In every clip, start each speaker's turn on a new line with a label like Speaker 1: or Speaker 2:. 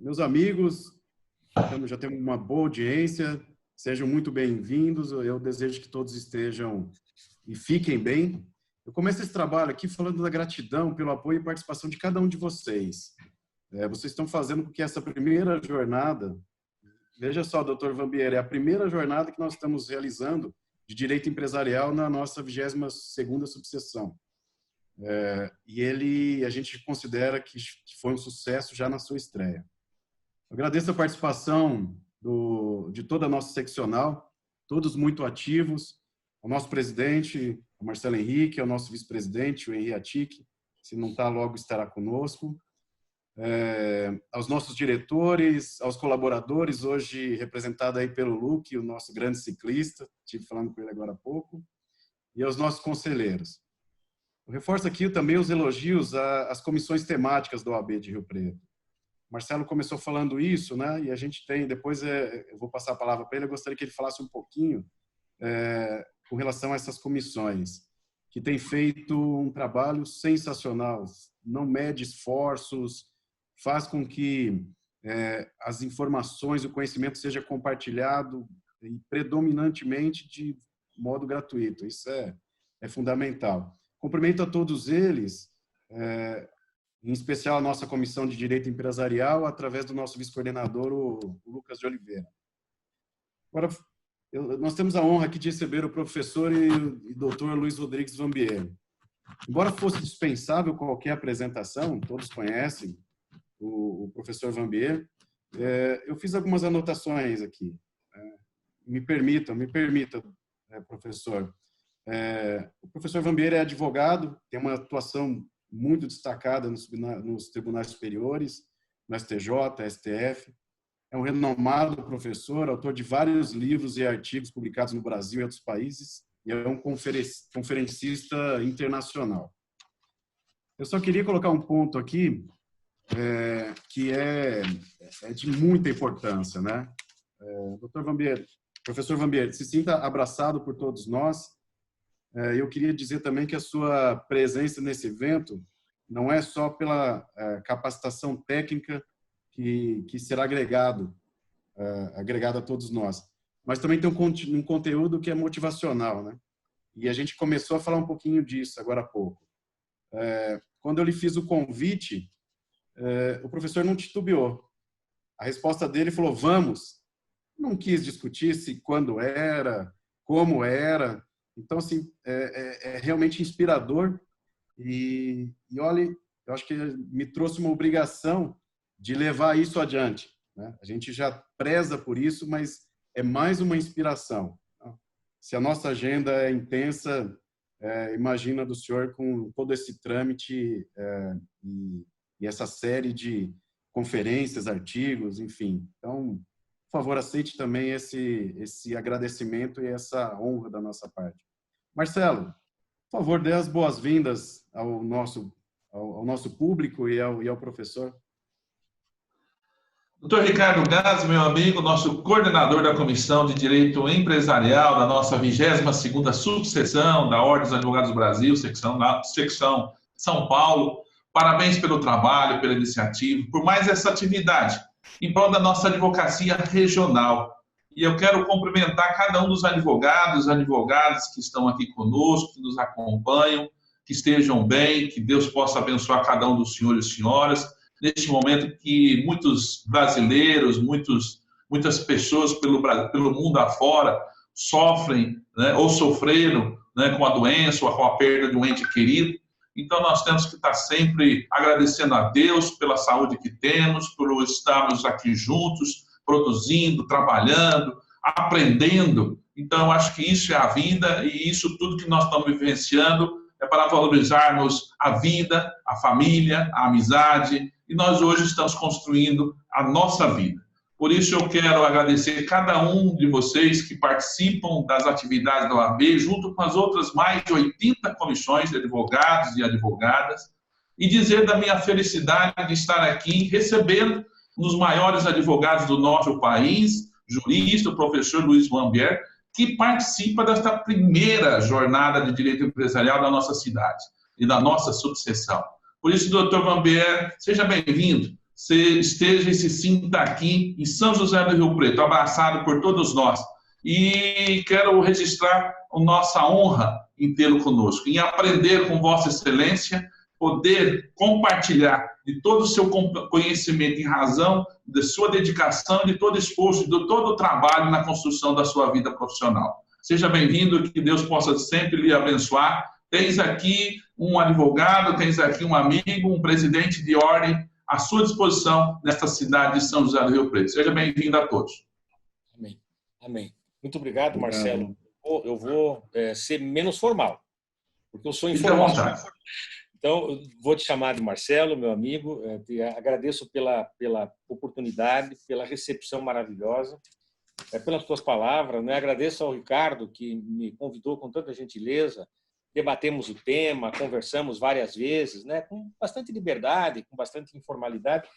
Speaker 1: Meus amigos, já temos uma boa audiência, sejam muito bem-vindos. Eu desejo que todos estejam e fiquem bem. Eu começo esse trabalho aqui falando da gratidão pelo apoio e participação de cada um de vocês. Vocês estão fazendo com que essa primeira jornada, veja só, Dr. Wambier, é a primeira jornada que nós estamos realizando de direito empresarial na nossa 22ª subseção. E a gente considera que foi um sucesso já na sua estreia. Eu agradeço a participação de toda a nossa seccional, todos muito ativos, ao nosso presidente, o Marcelo Henrique, ao nosso vice-presidente, o Henri Atic, se não está, logo estará conosco, aos nossos diretores, aos colaboradores, hoje representado aí pelo Luque, o nosso grande ciclista, estive falando com ele agora há pouco, e aos nossos conselheiros. Eu reforço aqui também os elogios às comissões temáticas da OAB de Rio Preto. Marcelo começou falando isso, né? E a gente tem, depois eu vou passar a palavra para ele, eu gostaria que ele falasse um pouquinho com relação a essas comissões, que tem feito um trabalho sensacional, não mede esforços, faz com que as informações, o conhecimento seja compartilhado e predominantemente de modo gratuito. Isso é fundamental. Cumprimento a todos eles, em especial a nossa Comissão de Direito Empresarial, através do nosso vice-coordenador, o Lucas de Oliveira. Agora, nós temos a honra aqui de receber o professor e doutor Luiz Rodrigues Wambier. Embora fosse dispensável qualquer apresentação, todos conhecem o professor Wambier, eu fiz algumas anotações aqui. Me permita, professor. O professor Wambier é advogado, tem uma atuação muito destacada nos tribunais superiores, no STJ, STF. É um renomado professor, autor de vários livros e artigos publicados no Brasil e outros países, e é um conferencista internacional. Eu só queria colocar um ponto aqui, que é de muita importância, né? Dr. Wambier, professor Wambier, se sinta abraçado por todos nós. Eu queria dizer também que a sua presença nesse evento não é só pela capacitação técnica que será agregado a todos nós, mas também tem um conteúdo que é motivacional, né? E a gente começou a falar um pouquinho disso agora há pouco. Quando eu lhe fiz o convite, o professor não titubeou. A resposta dele falou, vamos. Não quis discutir se quando era, como era. Então, assim, é realmente inspirador e olha, eu acho que me trouxe uma obrigação de levar isso adiante, né? A gente já preza por isso, mas é mais uma inspiração. Se a nossa agenda é intensa, imagina do senhor com todo esse trâmite e essa série de conferências, artigos, enfim. Então, por favor, aceite também esse agradecimento e essa honra da nossa parte. Marcelo, por favor, dê as boas-vindas ao nosso público e ao professor.
Speaker 2: Doutor Ricardo Gás, meu amigo, nosso coordenador da Comissão de Direito Empresarial da nossa 22ª subseção da Ordem dos Advogados do Brasil, secção São Paulo. Parabéns pelo trabalho, pela iniciativa, por mais essa atividade em prol da nossa advocacia regional. E eu quero cumprimentar cada um dos advogados e advogadas que estão aqui conosco, que nos acompanham, que estejam bem, que Deus possa abençoar cada um dos senhores e senhoras, neste momento que muitos brasileiros, muitas pessoas pelo mundo afora sofrem, né, ou sofreram, né, com a doença ou com a perda de um ente querido. Então, nós temos que estar sempre agradecendo a Deus pela saúde que temos, por estarmos aqui juntos, produzindo, trabalhando, aprendendo. Então, eu acho que isso é a vida e isso tudo que nós estamos vivenciando é para valorizarmos a vida, a família, a amizade, e nós hoje estamos construindo a nossa vida. Por isso, eu quero agradecer cada um de vocês que participam das atividades da OAB, junto com as outras mais de 80 comissões de advogados e advogadas, e dizer da minha felicidade de estar aqui recebendo um dos maiores advogados do nosso país, jurista, o professor Luiz Wambier, que participa desta primeira jornada de direito empresarial da nossa cidade e da nossa subseção. Por isso, doutor Wambier, seja bem-vindo. esteja e se sinta aqui em São José do Rio Preto, abraçado por todos nós. E quero registrar a nossa honra em tê-lo conosco, em aprender com Vossa Excelência, poder compartilhar de todo o seu conhecimento em razão da sua dedicação, de todo o esforço, de todo o trabalho na construção da sua vida profissional. Seja bem-vindo, que Deus possa sempre lhe abençoar. Tens aqui um advogado, tens aqui um amigo, um presidente de ordem à sua disposição nesta cidade de São José do Rio Preto. Seja bem-vindo a todos.
Speaker 3: Amém. Amém. Muito obrigado, Marcelo. Eu vou ser menos formal, porque eu sou informal. Então, eu vou te chamar de Marcelo, meu amigo. Te agradeço pela oportunidade, pela recepção maravilhosa, pelas tuas palavras. Né? Agradeço ao Ricardo, que me convidou com tanta gentileza. Debatemos o tema, conversamos várias vezes, né? Com bastante liberdade, com bastante informalidade,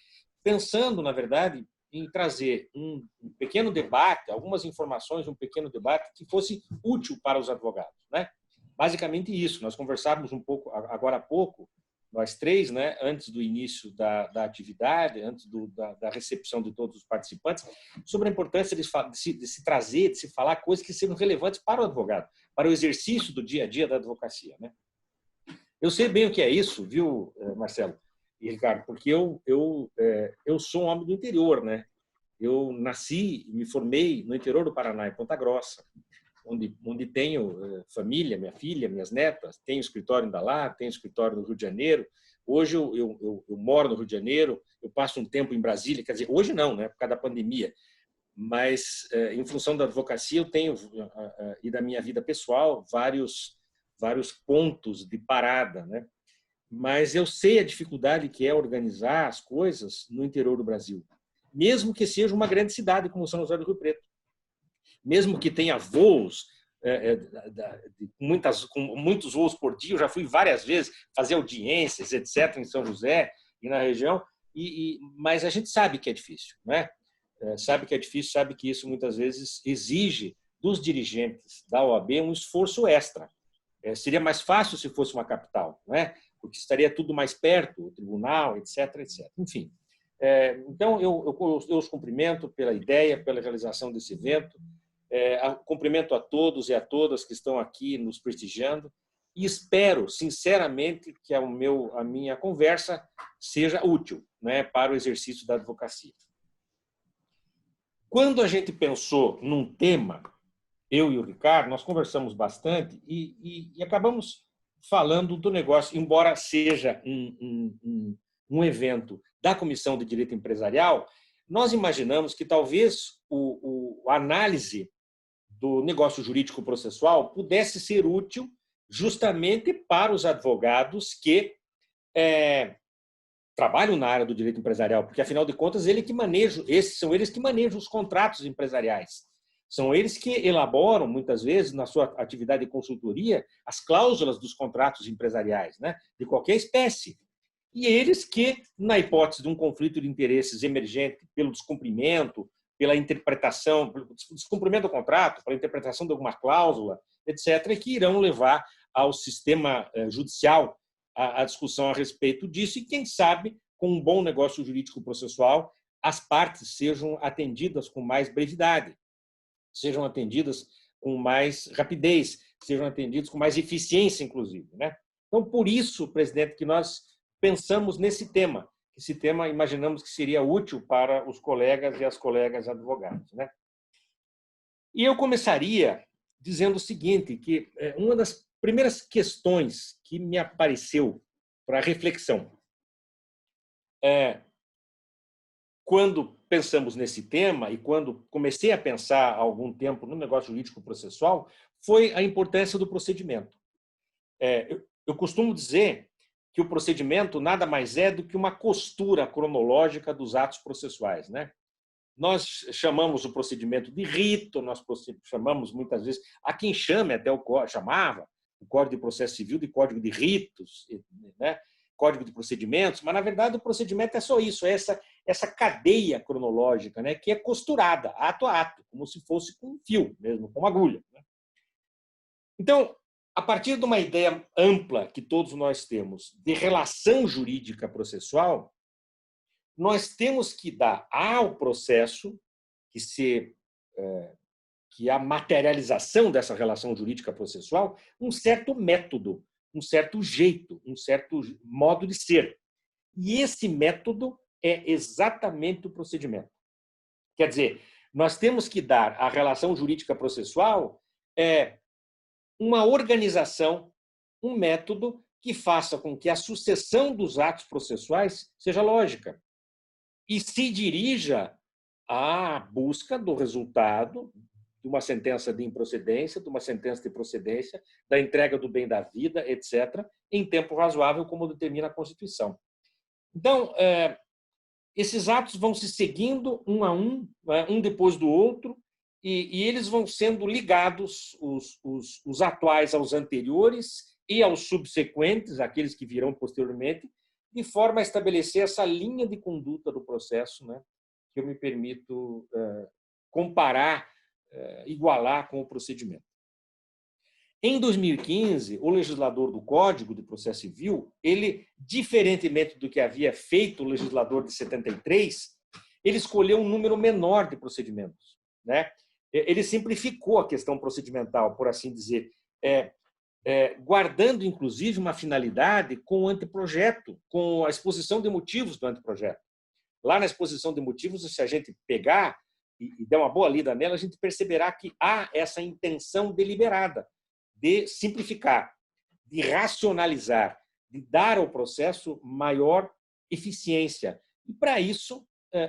Speaker 3: pensando, na verdade, em trazer um pequeno debate, algumas informações, um pequeno debate que fosse útil para os advogados, né? Basicamente isso. Nós conversávamos um pouco, agora há pouco, nós três, né, antes do início da atividade, antes da recepção de todos os participantes, sobre a importância de se trazer, de se falar coisas que sejam relevantes para o advogado, para o exercício do dia a dia da advocacia, né? Eu sei bem o que é isso, viu, Marcelo e Ricardo, porque eu sou um homem do interior, né? Eu nasci e me formei no interior do Paraná, em Ponta Grossa, onde tenho família, minha filha, minhas netas, tenho escritório ainda lá, tenho escritório no Rio de Janeiro. Hoje eu moro no Rio de Janeiro, eu passo um tempo em Brasília, quer dizer, hoje não, né, por causa da pandemia, mas em função da advocacia eu tenho, e da minha vida pessoal, vários pontos de parada, né? Mas eu sei a dificuldade que é organizar as coisas no interior do Brasil, mesmo que seja uma grande cidade como São José do Rio Preto. Mesmo que tenha voos, com muitos voos por dia, eu já fui várias vezes fazer audiências, etc., em São José e na região, mas a gente sabe que é difícil, né? Sabe que é difícil, sabe que isso muitas vezes exige dos dirigentes da OAB um esforço extra. Seria mais fácil se fosse uma capital, né? Porque estaria tudo mais perto, o tribunal, etc., etc. Enfim, então eu os cumprimento pela ideia, pela realização desse evento. Cumprimento a todos e a todas que estão aqui nos prestigiando e espero, sinceramente, que a minha conversa seja útil, né, para o exercício da advocacia. Quando a gente pensou num tema, eu e o Ricardo, nós conversamos bastante e acabamos falando do negócio, embora seja um evento da Comissão de Direito Empresarial, nós imaginamos que talvez a análise do negócio jurídico processual pudesse ser útil justamente para os advogados que trabalham na área do direito empresarial, porque, afinal de contas, são eles que manejam os contratos empresariais. São eles que elaboram, muitas vezes, na sua atividade de consultoria, as cláusulas dos contratos empresariais, né, de qualquer espécie. E eles que, na hipótese de um conflito de interesses emergente pelo descumprimento, pela interpretação, pelo descumprimento do contrato, pela interpretação de alguma cláusula, etc., que irão levar ao sistema judicial a discussão a respeito disso e, quem sabe, com um bom negócio jurídico processual, as partes sejam atendidas com mais brevidade, sejam atendidas com mais rapidez, sejam atendidas com mais eficiência, inclusive, né? Então, por isso, presidente, que nós pensamos nesse tema. Esse tema imaginamos que seria útil para os colegas e as colegas advogados, né? E eu começaria dizendo o seguinte, que uma das primeiras questões que me apareceu para reflexão quando pensamos nesse tema e quando comecei a pensar há algum tempo no negócio jurídico processual foi a importância do procedimento. Eu costumo dizer que o procedimento nada mais é do que uma costura cronológica dos atos processuais, né? Nós chamamos o procedimento de rito, nós chamamos muitas vezes, há quem chame até chamava o Código de Processo Civil de Código de Ritos, né? Código de Procedimentos, mas na verdade o procedimento é só isso, é essa cadeia cronológica, né? Que é costurada ato a ato, como se fosse com um fio mesmo, com uma agulha, né? Então, a partir de uma ideia ampla que todos nós temos de relação jurídica processual, nós temos que dar ao processo que é a materialização dessa relação jurídica processual, um certo método, um certo jeito, um certo modo de ser. E esse método é exatamente o procedimento. Quer dizer, nós temos que dar à relação jurídica processual uma organização, um método que faça com que a sucessão dos atos processuais seja lógica e se dirija à busca do resultado de uma sentença de improcedência, de uma sentença de procedência, da entrega do bem da vida, etc., em tempo razoável, como determina a Constituição. Então, esses atos vão se seguindo um a um, um depois do outro, e eles vão sendo ligados, os atuais aos anteriores e aos subsequentes, aqueles que virão posteriormente, de forma a estabelecer essa linha de conduta do processo, né, que eu me permito comparar, igualar com o procedimento. Em 2015, o legislador do Código de Processo Civil, ele, diferentemente do que havia feito o legislador de 73, ele escolheu um número menor de procedimentos, né? Ele simplificou a questão procedimental, por assim dizer, guardando, inclusive, uma finalidade com o anteprojeto, com a exposição de motivos do anteprojeto. Lá na exposição de motivos, se a gente pegar e der uma boa lida nela, a gente perceberá que há essa intenção deliberada de simplificar, de racionalizar, de dar ao processo maior eficiência. E, para isso,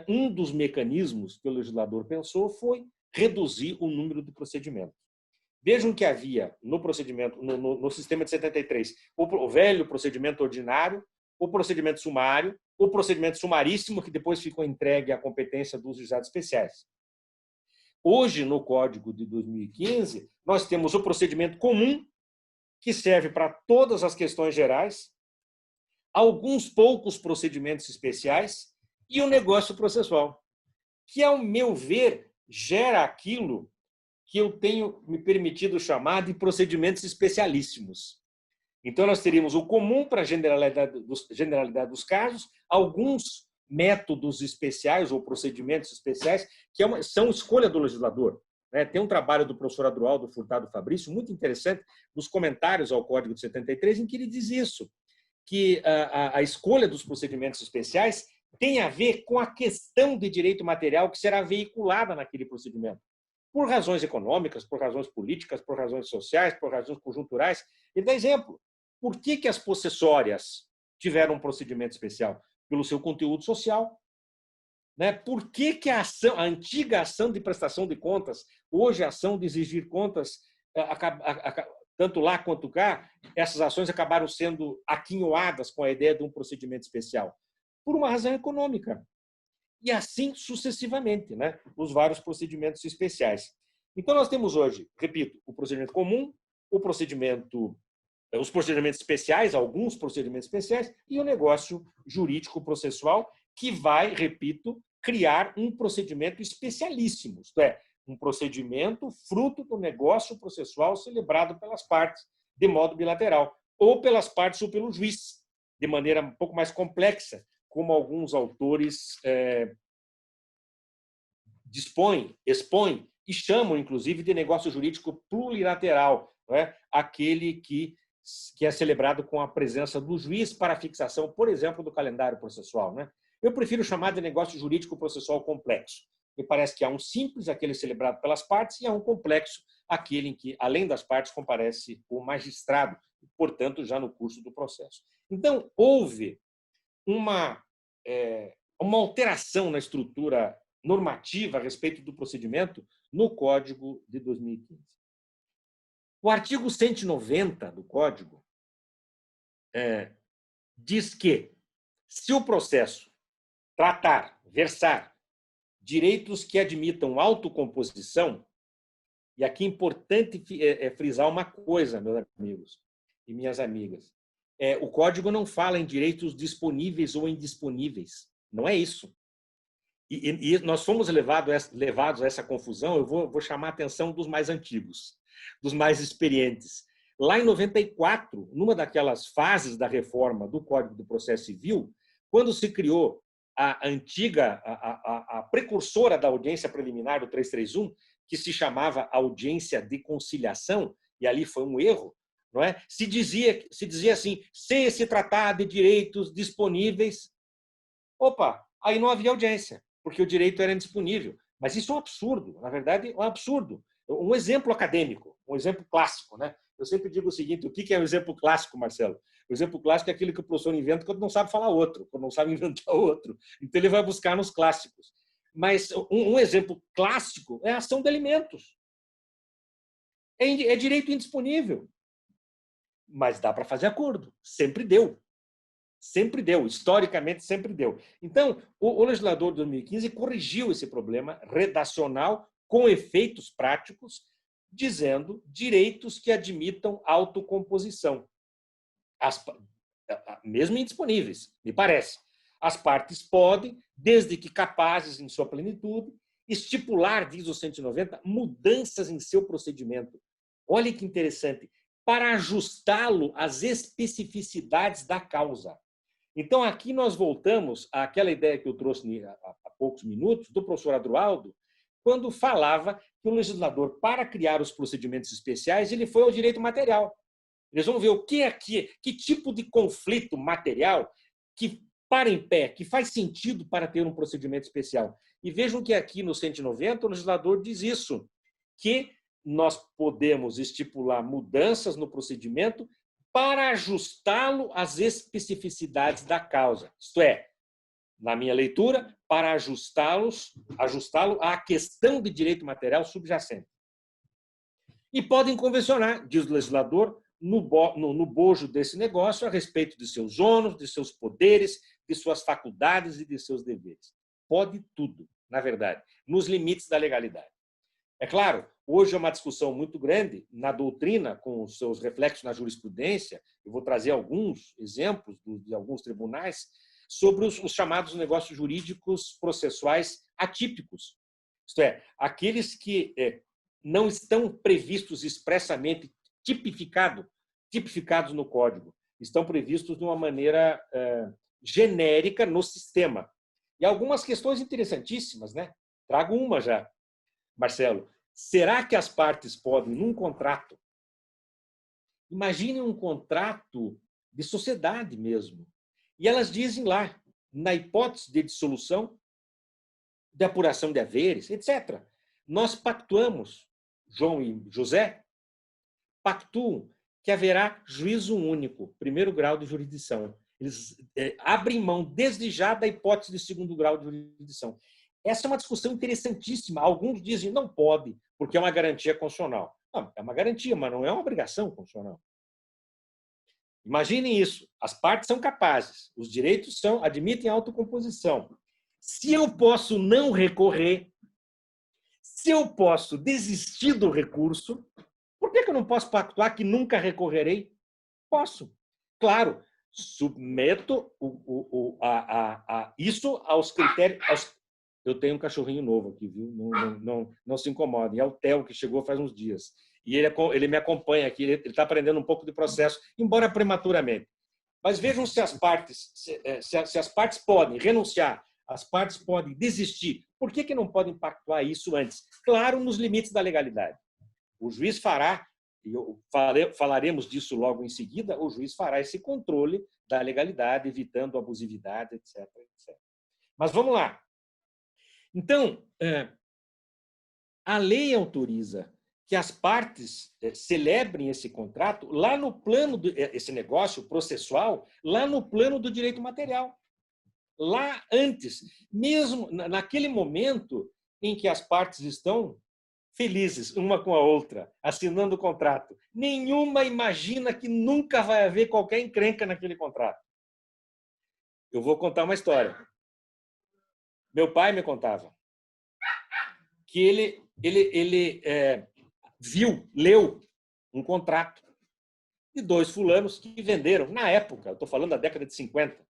Speaker 3: um dos mecanismos que o legislador pensou foi reduzir o número de procedimentos. Vejam que havia no procedimento, no sistema de 73, o velho procedimento ordinário, o procedimento sumário, o procedimento sumaríssimo, que depois ficou entregue à competência dos juizados especiais. Hoje, no Código de 2015, nós temos o procedimento comum, que serve para todas as questões gerais, alguns poucos procedimentos especiais e o negócio processual, que, ao meu ver, gera aquilo que eu tenho me permitido chamar de procedimentos especialíssimos. Então, nós teríamos o comum para a generalidade dos casos, alguns métodos especiais ou procedimentos especiais que são escolha do legislador. Tem um trabalho do professor Adroaldo Furtado Fabrício muito interessante nos comentários ao Código de 73 em que ele diz isso, que a escolha dos procedimentos especiais tem a ver com a questão de direito material que será veiculada naquele procedimento. Por razões econômicas, por razões políticas, por razões sociais, por razões conjunturais. Ele dá exemplo. Por que as possessórias tiveram um procedimento especial? Pelo seu conteúdo social. Por que a antiga ação de prestação de contas, hoje a ação de exigir contas, tanto lá quanto cá, essas ações acabaram sendo aquinhoadas com a ideia de um procedimento especial? Por uma razão econômica. E assim sucessivamente, os vários procedimentos especiais. Então, nós temos hoje, repito, o procedimento comum, os procedimentos especiais, alguns procedimentos especiais, e o negócio jurídico processual, que vai, repito, criar um procedimento especialíssimo, isto é, um procedimento fruto do negócio processual celebrado pelas partes de modo bilateral, ou pelas partes ou pelo juiz, de maneira um pouco mais complexa, como alguns autores expõem e chamam, inclusive, de negócio jurídico plurilateral, aquele que é celebrado com a presença do juiz para a fixação, por exemplo, do calendário processual. Eu prefiro chamar de negócio jurídico processual complexo. Me parece que há um simples, aquele celebrado pelas partes, e há um complexo, aquele em que, além das partes, comparece o magistrado, portanto, já no curso do processo. Então, houve uma alteração na estrutura normativa a respeito do procedimento no Código de 2015. O artigo 190 do Código diz que, se o processo versar direitos que admitam autocomposição, e aqui é importante frisar uma coisa, meus amigos e minhas amigas, o Código não fala em direitos disponíveis ou indisponíveis, não é isso. E nós fomos levados a essa confusão, eu vou chamar a atenção dos mais antigos, dos mais experientes. Lá em 94, numa daquelas fases da reforma do Código do Processo Civil, quando se criou a antiga, a precursora da audiência preliminar do 331, que se chamava audiência de conciliação, e ali foi um erro, não é? Se dizia assim, se se tratar de direitos disponíveis, opa, aí não havia audiência, porque o direito era indisponível. Mas isso é um absurdo, na verdade, é um absurdo. Um exemplo acadêmico, um exemplo clássico, né? Eu sempre digo o seguinte, o que é um exemplo clássico, Marcelo? O exemplo clássico é aquilo que o professor inventa quando não sabe falar outro, quando não sabe inventar outro. Então, ele vai buscar nos clássicos. Mas um exemplo clássico é a ação de alimentos. É direito indisponível. Mas dá para fazer acordo. Sempre deu. Sempre deu. Historicamente, sempre deu. Então, o legislador de 2015 corrigiu esse problema redacional com efeitos práticos, dizendo direitos que admitam autocomposição. Mesmo indisponíveis, me parece. As partes podem, desde que capazes em sua plenitude, estipular, diz o 190, mudanças em seu procedimento. Olha que interessante, para ajustá-lo às especificidades da causa. Então, aqui nós voltamos àquela ideia que eu trouxe há poucos minutos, do professor Adroaldo, quando falava que o legislador, para criar os procedimentos especiais, ele foi ao direito material. Eles vão ver o que que tipo de conflito material que para em pé, que faz sentido para ter um procedimento especial. E vejam que aqui no 190 o legislador diz isso, que nós podemos estipular mudanças no procedimento para ajustá-lo às especificidades da causa. Isto é, na minha leitura, para ajustá-lo à questão de direito material subjacente. E podem convencionar, diz o legislador, no bojo desse negócio a respeito de seus ônus, de seus poderes, de suas faculdades e de seus deveres. Pode tudo, na verdade, nos limites da legalidade. É claro, hoje é uma discussão muito grande na doutrina, com os seus reflexos na jurisprudência. Eu vou trazer alguns exemplos de alguns tribunais sobre os chamados negócios jurídicos processuais atípicos. Isto é, aqueles que não estão previstos expressamente tipificados no código, estão previstos de uma maneira genérica no sistema. E algumas questões interessantíssimas, né? Trago uma já, Marcelo. Será que as partes podem, num contrato, imagine um contrato de sociedade mesmo, e elas dizem lá, na hipótese de dissolução, de apuração de haveres, etc. Nós pactuamos, João e José, pactuam que haverá juízo único, primeiro grau de jurisdição. Eles abrem mão, desde já, da hipótese de segundo grau de jurisdição. Essa é uma discussão interessantíssima. Alguns dizem não pode, porque é uma garantia constitucional. Não, é uma garantia, mas não é uma obrigação constitucional. Imaginem isso. As partes são capazes, os direitos admitem autocomposição. Se eu posso não recorrer, se eu posso desistir do recurso, por que eu não posso pactuar que nunca recorrerei? Posso. Claro, submeto isso aos critérios. Eu tenho um cachorrinho novo aqui, viu? Não se incomodem. É o Theo, que chegou faz uns dias. E ele me acompanha aqui, ele está aprendendo um pouco de processo, embora prematuramente. Mas vejam se as partes podem renunciar, as partes podem desistir. Por que não podem pactuar isso antes? Claro, nos limites da legalidade. O juiz fará, e falaremos disso logo em seguida, o juiz fará esse controle da legalidade, evitando abusividade, etc, etc. Mas vamos lá. Então, a lei autoriza que as partes celebrem esse contrato lá no plano, esse negócio processual, lá no plano do direito material. Lá antes, mesmo naquele momento em que as partes estão felizes uma com a outra, assinando o contrato. Nenhuma imagina que nunca vai haver qualquer encrenca naquele contrato. Eu vou contar uma história. Meu pai me contava que ele leu um contrato de 2 fulanos que venderam, na época, eu estou falando da década de 50,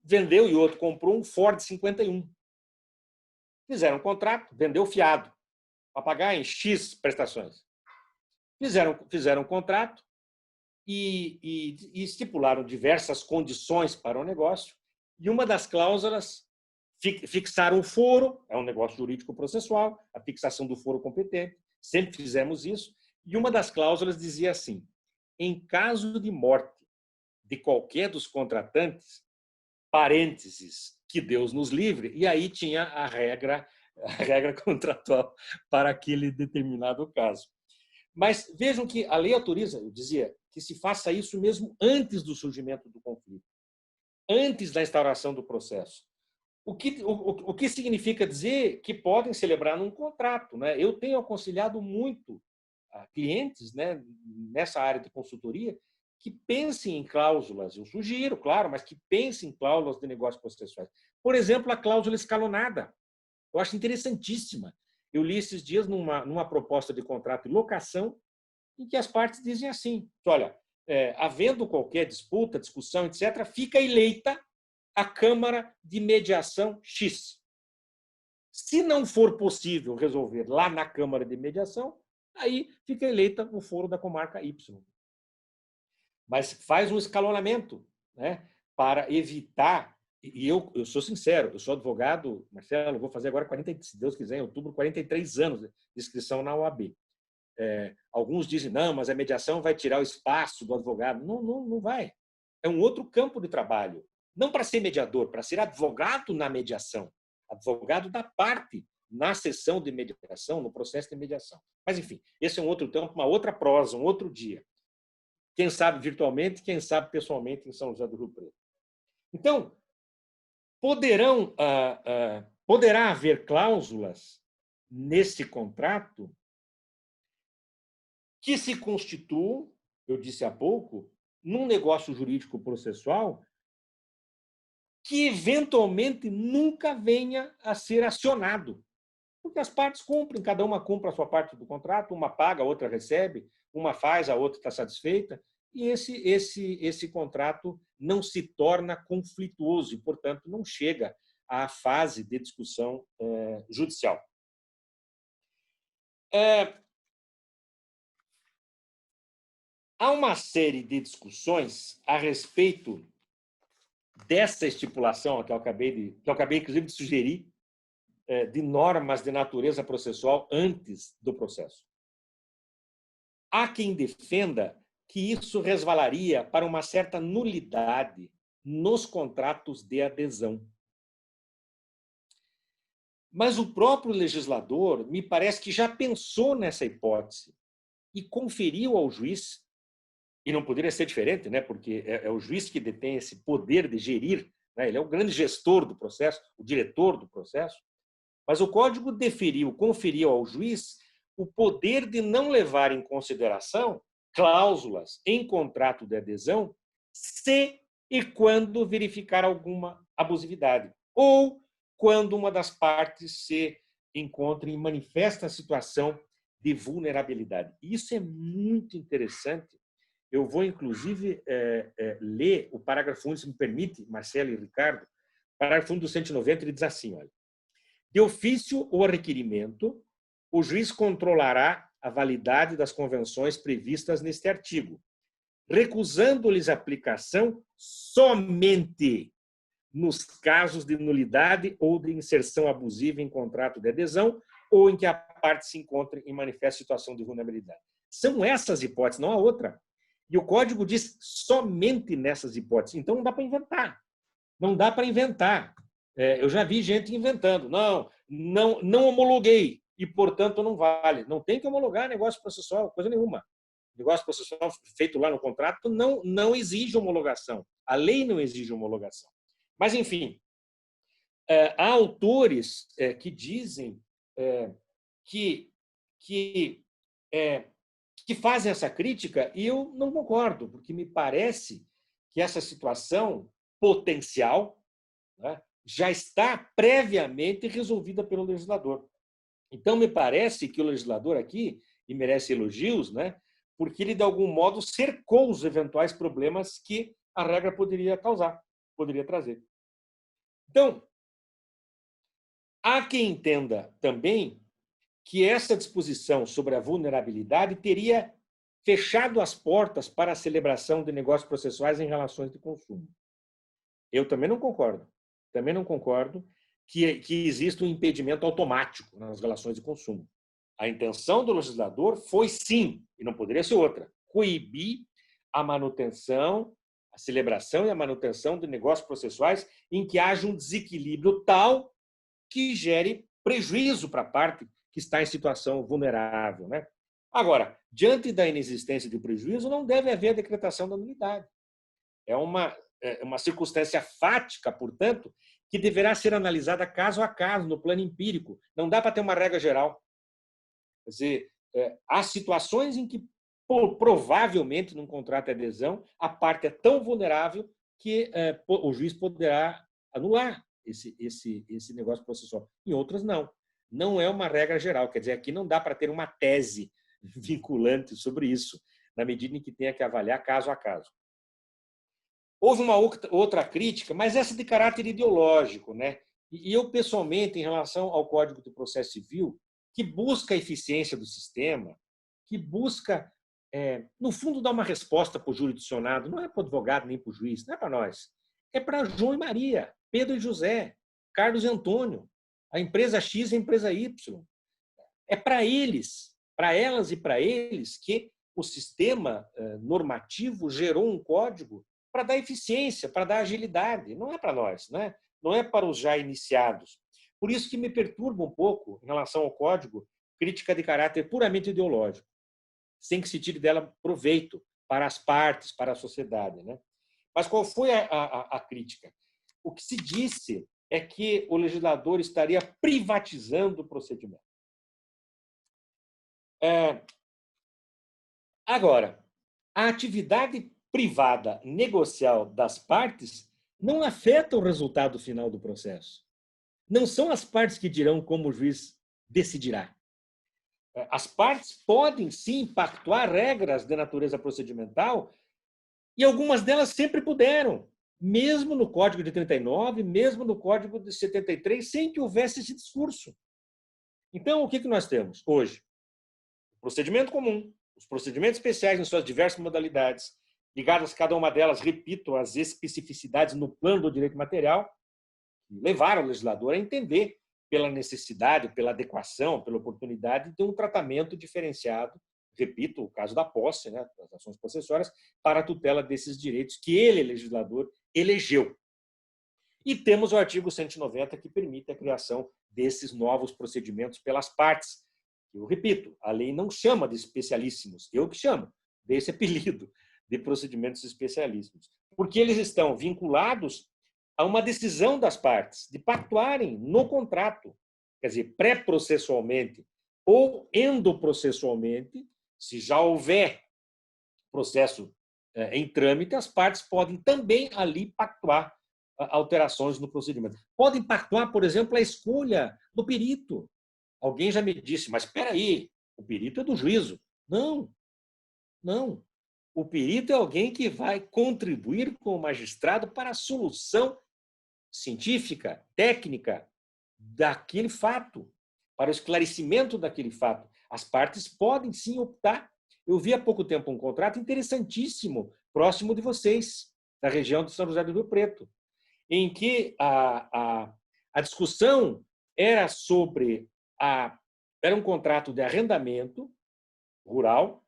Speaker 3: vendeu e o outro comprou um Ford 51. Fizeram um contrato, vendeu fiado, para pagar em X prestações. Fizeram um contrato e estipularam diversas condições para o negócio, E uma das cláusulas, fixar um foro, é um negócio jurídico processual, a fixação do foro competente, sempre fizemos isso, e uma das cláusulas dizia assim: em caso de morte de qualquer dos contratantes, parênteses, que Deus nos livre, e aí tinha a regra contratual para aquele determinado caso. Mas vejam que a lei autoriza, eu dizia, que se faça isso mesmo antes do surgimento do conflito, antes da instauração do processo. O que significa dizer que podem celebrar num contrato, né? Eu tenho aconselhado muito a clientes, né, nessa área de consultoria, que pensem em cláusulas. Eu sugiro, claro, mas que pensem em cláusulas de negócios processuais. Por exemplo, a cláusula escalonada. Eu acho interessantíssima. Eu li esses dias numa proposta de contrato de locação, em que as partes dizem assim: olha, havendo qualquer disputa, discussão, etc., fica eleita a Câmara de Mediação X. Se não for possível resolver lá na Câmara de Mediação, aí fica eleita o foro da comarca Y. Mas faz um escalonamento, né, para evitar. E eu sou sincero, eu sou advogado, Marcelo, vou fazer agora, se Deus quiser, em outubro, 43 anos de inscrição na OAB. Alguns dizem, não, mas a mediação vai tirar o espaço do advogado. Não, não vai. É um outro campo de trabalho. Não para ser mediador, para ser advogado na mediação. Advogado da parte na sessão de mediação, no processo de mediação. Mas, enfim, esse é um outro tempo, uma outra prosa, um outro dia. Quem sabe virtualmente, quem sabe pessoalmente em São José do Rio Preto. Então, poderá haver cláusulas nesse contrato que se constituam, eu disse há pouco, num negócio jurídico processual que eventualmente nunca venha a ser acionado. Porque as partes cumprem, cada uma cumpre a sua parte do contrato, uma paga, a outra recebe, uma faz, a outra está satisfeita, e esse contrato não se torna conflituoso e, portanto, não chega à fase de discussão judicial. Há uma série de discussões a respeito dessa estipulação que eu acabei, inclusive, de sugerir, de normas de natureza processual antes do processo. Há quem defenda que isso resvalaria para uma certa nulidade nos contratos de adesão. Mas o próprio legislador, me parece que já pensou nessa hipótese e conferiu ao juiz, e não poderia ser diferente, né? Porque é o juiz que detém esse poder de gerir, né? Ele é o grande gestor do processo, o diretor do processo, mas o Código conferiu ao juiz o poder de não levar em consideração cláusulas em contrato de adesão se e quando verificar alguma abusividade ou quando uma das partes se encontra em manifesta situação de vulnerabilidade. Isso é muito interessante. Eu vou, inclusive, ler o parágrafo 1, se me permite, Marcelo e Ricardo. O parágrafo 1 do 190, ele diz assim, olha: de ofício ou a requerimento, o juiz controlará a validade das convenções previstas neste artigo, recusando-lhes aplicação somente nos casos de nulidade ou de inserção abusiva em contrato de adesão ou em que a parte se encontre em manifesta situação de vulnerabilidade. São essas hipóteses, não há outra. E o Código diz somente nessas hipóteses. Então, não dá para inventar. Não dá para inventar. Eu já vi gente inventando. Não homologuei e, portanto, não vale. Não tem que homologar negócio processual, coisa nenhuma. Negócio processual feito lá no contrato não exige homologação. A lei não exige homologação. Mas, enfim, há autores que dizem que fazem essa crítica e eu não concordo, porque me parece que essa situação potencial, né, já está previamente resolvida pelo legislador. Então, me parece que o legislador aqui, e merece elogios, né, porque ele, de algum modo, cercou os eventuais problemas que a regra poderia causar, poderia trazer. Então, há quem entenda também que essa disposição sobre a vulnerabilidade teria fechado as portas para a celebração de negócios processuais em relações de consumo. Eu também não concordo. Também não concordo que exista um impedimento automático nas relações de consumo. A intenção do legislador foi, sim, e não poderia ser outra, coibir a manutenção, a celebração e a manutenção de negócios processuais em que haja um desequilíbrio tal que gere prejuízo para a parte que está em situação vulnerável, né? Agora, diante da inexistência de prejuízo, não deve haver a decretação da nulidade. É uma circunstância fática, portanto, que deverá ser analisada caso a caso, no plano empírico. Não dá para ter uma regra geral. Quer dizer, há situações em que, provavelmente, num contrato de adesão, a parte é tão vulnerável que o juiz poderá anular esse negócio processual. Em outras, não. Não é uma regra geral. Quer dizer, aqui não dá para ter uma tese vinculante sobre isso, na medida em que tenha que avaliar caso a caso. Houve uma outra crítica, mas essa de caráter ideológico, né? E eu, pessoalmente, em relação ao Código de Processo Civil, que busca a eficiência do sistema, que busca, no fundo, dar uma resposta para o jurisdicionado, não é para o advogado nem para o juiz, não é para nós, é para João e Maria, Pedro e José, Carlos e Antônio, a empresa X e a empresa Y. É para eles, para elas e para eles que o sistema normativo gerou um código para dar eficiência, para dar agilidade. Não é para nós, né? Não é para os já iniciados. Por isso que me perturba um pouco, em relação ao código, crítica de caráter puramente ideológico, sem que se tire dela proveito para as partes, para a sociedade, né? Mas qual foi a crítica? O que se disse é que o legislador estaria privatizando o procedimento. Agora, a atividade privada negocial das partes não afeta o resultado final do processo. Não são as partes que dirão como o juiz decidirá. As partes podem, sim, pactuar regras de natureza procedimental e algumas delas sempre puderam, mesmo no Código de 39, mesmo no Código de 73, sem que houvesse esse discurso. Então, o que nós temos hoje? O procedimento comum, os procedimentos especiais em suas diversas modalidades, ligadas a cada uma delas, repito, às especificidades no plano do direito material, levaram o legislador a entender pela necessidade, pela adequação, pela oportunidade de um tratamento diferenciado, repito, o caso da posse, né, das ações possessórias, para a tutela desses direitos que ele, legislador, elegeu. E temos o artigo 190 que permite a criação desses novos procedimentos pelas partes. Eu repito, a lei não chama de especialíssimos, eu que chamo desse apelido de procedimentos especialíssimos, porque eles estão vinculados a uma decisão das partes de pactuarem no contrato, quer dizer, pré-processualmente ou endoprocessualmente, se já houver processo em trâmite, as partes podem também ali pactuar alterações no procedimento. Podem pactuar, por exemplo, a escolha do perito. Alguém já me disse, mas espera aí, o perito é do juízo. Não, não. O perito é alguém que vai contribuir com o magistrado para a solução científica, técnica daquele fato, para o esclarecimento daquele fato. As partes podem sim optar. Eu vi há pouco tempo um contrato interessantíssimo, próximo de vocês, da região de São José do Rio Preto, em que a discussão era sobre era um contrato de arrendamento rural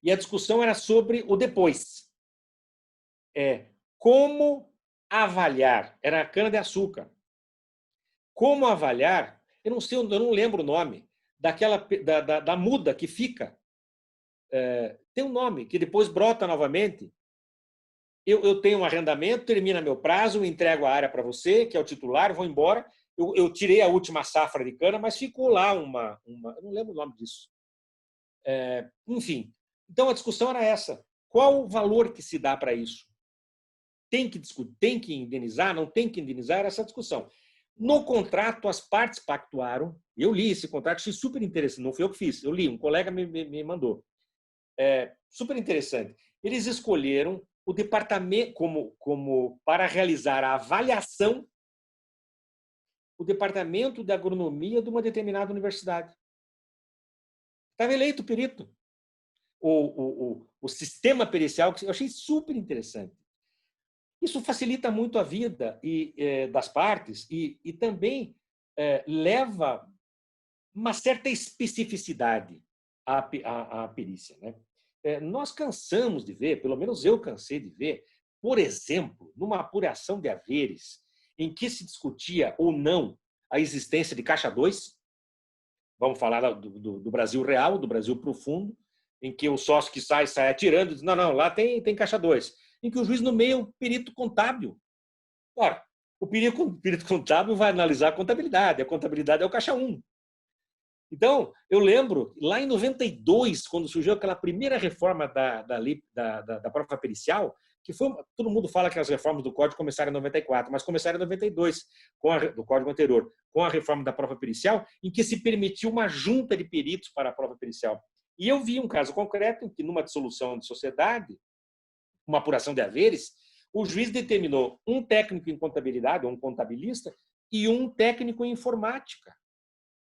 Speaker 3: e a discussão era sobre o depois. Como avaliar, era a cana-de-açúcar. Como avaliar, eu não lembro o nome, da muda que fica. Tem um nome, que depois brota novamente. Eu tenho um arrendamento, termina meu prazo, eu entrego a área para você, que é o titular, vou embora. Eu tirei a última safra de cana, mas ficou lá eu não lembro o nome disso. Enfim, então a discussão era essa. Qual o valor que se dá para isso? Tem que discutir, tem que indenizar, não tem que indenizar? Era essa discussão. No contrato, as partes pactuaram. Eu li esse contrato, achei super interessante. Não fui eu que fiz, eu li, um colega me mandou. Super interessante. Eles escolheram o departamento como para realizar a avaliação, o departamento de agronomia de uma determinada universidade. Estava eleito o perito. O sistema pericial, que eu achei super interessante. Isso facilita muito a vida das partes e também leva uma certa especificidade à perícia, né? Nós cansamos de ver, pelo menos eu cansei de ver, por exemplo, numa apuração de haveres em que se discutia ou não a existência de caixa 2, vamos falar do Brasil real, do Brasil profundo, em que o sócio que sai atirando e diz, não, lá tem caixa 2, em que o juiz nomeia o perito contábil. Ora, o perito contábil vai analisar a contabilidade é o caixa 1. Então, eu lembro, lá em 92, quando surgiu aquela primeira reforma da lei da prova pericial, que foi, todo mundo fala que as reformas do Código começaram em 94, mas começaram em 92, do Código anterior, com a reforma da prova pericial, em que se permitiu uma junta de peritos para a prova pericial. E eu vi um caso concreto em que, numa dissolução de sociedade, uma apuração de haveres, o juiz determinou um técnico em contabilidade, um contabilista, e um técnico em informática,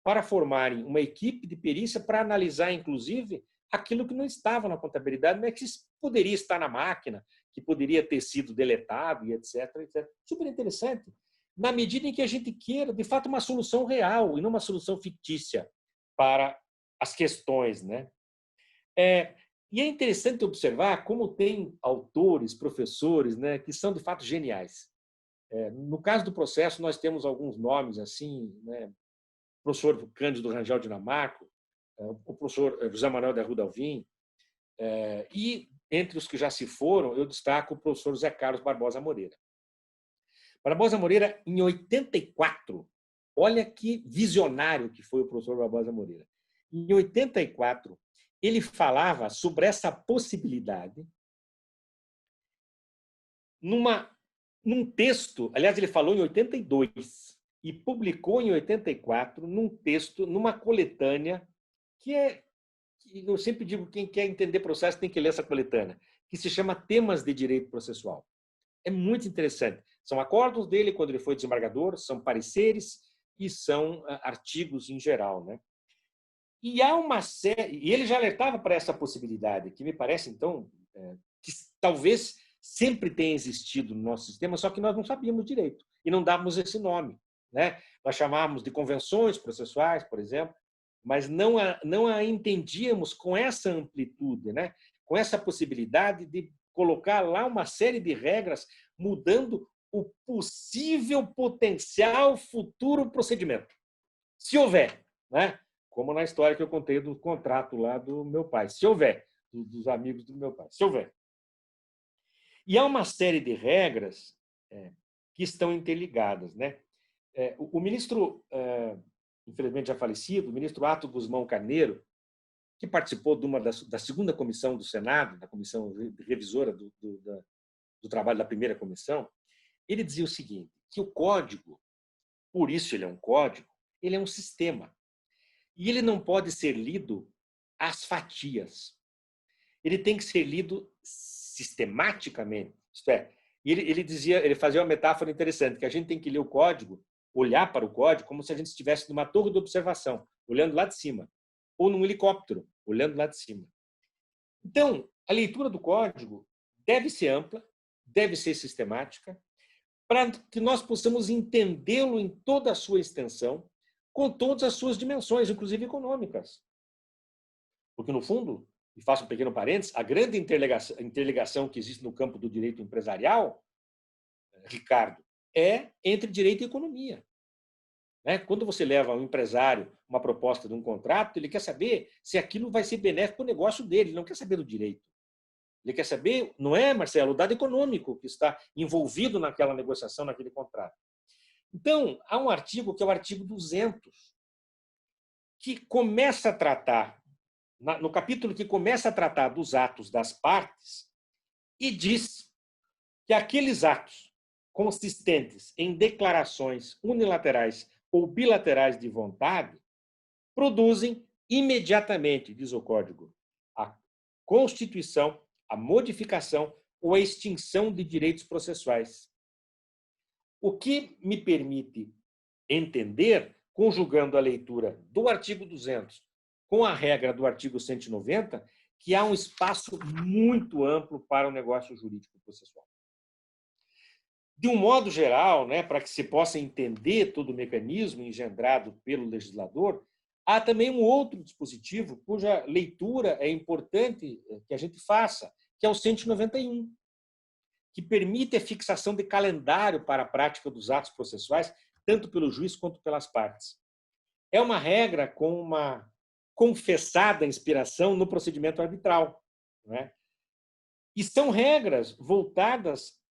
Speaker 3: para formarem uma equipe de perícia para analisar, inclusive, aquilo que não estava na contabilidade, mas que poderia estar na máquina, que poderia ter sido deletado, e etc, etc. Super interessante. Na medida em que a gente queira, de fato, uma solução real e não uma solução fictícia para as questões, né? E é interessante observar como tem autores, professores, né, que são, de fato, geniais. No caso do processo, nós temos alguns nomes assim, né? O professor Cândido Rangel Dinamarco, o professor José Manuel de Arruda Alvim, e entre os que já se foram, eu destaco o professor José Carlos Barbosa Moreira. Barbosa Moreira, em 84, olha que visionário que foi o professor Barbosa Moreira. Em 84, ele falava sobre essa possibilidade num texto, aliás, ele falou em 82, e publicou em 84, num texto, numa coletânea, que eu sempre digo, quem quer entender processo tem que ler essa coletânea, que se chama Temas de Direito Processual. É muito interessante. São acordos dele quando ele foi desembargador, são pareceres e são artigos em geral, né? E há uma série, e ele já alertava para essa possibilidade, que me parece, então, que talvez sempre tenha existido no nosso sistema, só que nós não sabíamos direito e não dávamos esse nome, né? Nós chamávamos de convenções processuais, por exemplo, mas não a entendíamos com essa amplitude, né? Com essa possibilidade de colocar lá uma série de regras, mudando o possível potencial futuro procedimento, se houver, né? Como na história que eu contei do contrato lá do meu pai, se houver, dos amigos do meu pai, se houver. E há uma série de regras que estão interligadas, né? O ministro, infelizmente já falecido, o ministro Ato Guzmão Carneiro, que participou da segunda comissão do Senado, da comissão revisora do trabalho da primeira comissão, ele dizia o seguinte, que o código, por isso ele é um código, ele é um sistema. E ele não pode ser lido às fatias. Ele tem que ser lido sistematicamente. Isto é, ele fazia uma metáfora interessante, que a gente tem que ler o código, olhar para o código como se a gente estivesse numa torre de observação, olhando lá de cima, ou num helicóptero, olhando lá de cima. Então, a leitura do código deve ser ampla, deve ser sistemática, para que nós possamos entendê-lo em toda a sua extensão, com todas as suas dimensões, inclusive econômicas. Porque, no fundo, e faço um pequeno parênteses, a grande interligação que existe no campo do direito empresarial, Ricardo, é entre direito e economia. Quando você leva um empresário uma proposta de um contrato, ele quer saber se aquilo vai ser benéfico para o negócio dele, ele não quer saber do direito. Ele quer saber, não é, Marcelo, o dado econômico que está envolvido naquela negociação, naquele contrato. Então, há um artigo que é o artigo 200, que começa a tratar, no capítulo que começa a tratar dos atos das partes, e diz que aqueles atos consistentes em declarações unilaterais ou bilaterais de vontade produzem imediatamente, diz o Código, a constituição, a modificação ou a extinção de direitos processuais. O que me permite entender, conjugando a leitura do artigo 200 com a regra do artigo 190, que há um espaço muito amplo para o negócio jurídico processual. De um modo geral, né, para que se possa entender todo o mecanismo engendrado pelo legislador, há também um outro dispositivo cuja leitura é importante que a gente faça, que é o 191, que permite a fixação de calendário para a prática dos atos processuais, tanto pelo juiz quanto pelas partes. É uma regra com uma confessada inspiração no procedimento arbitral, né? E são regras voltadas,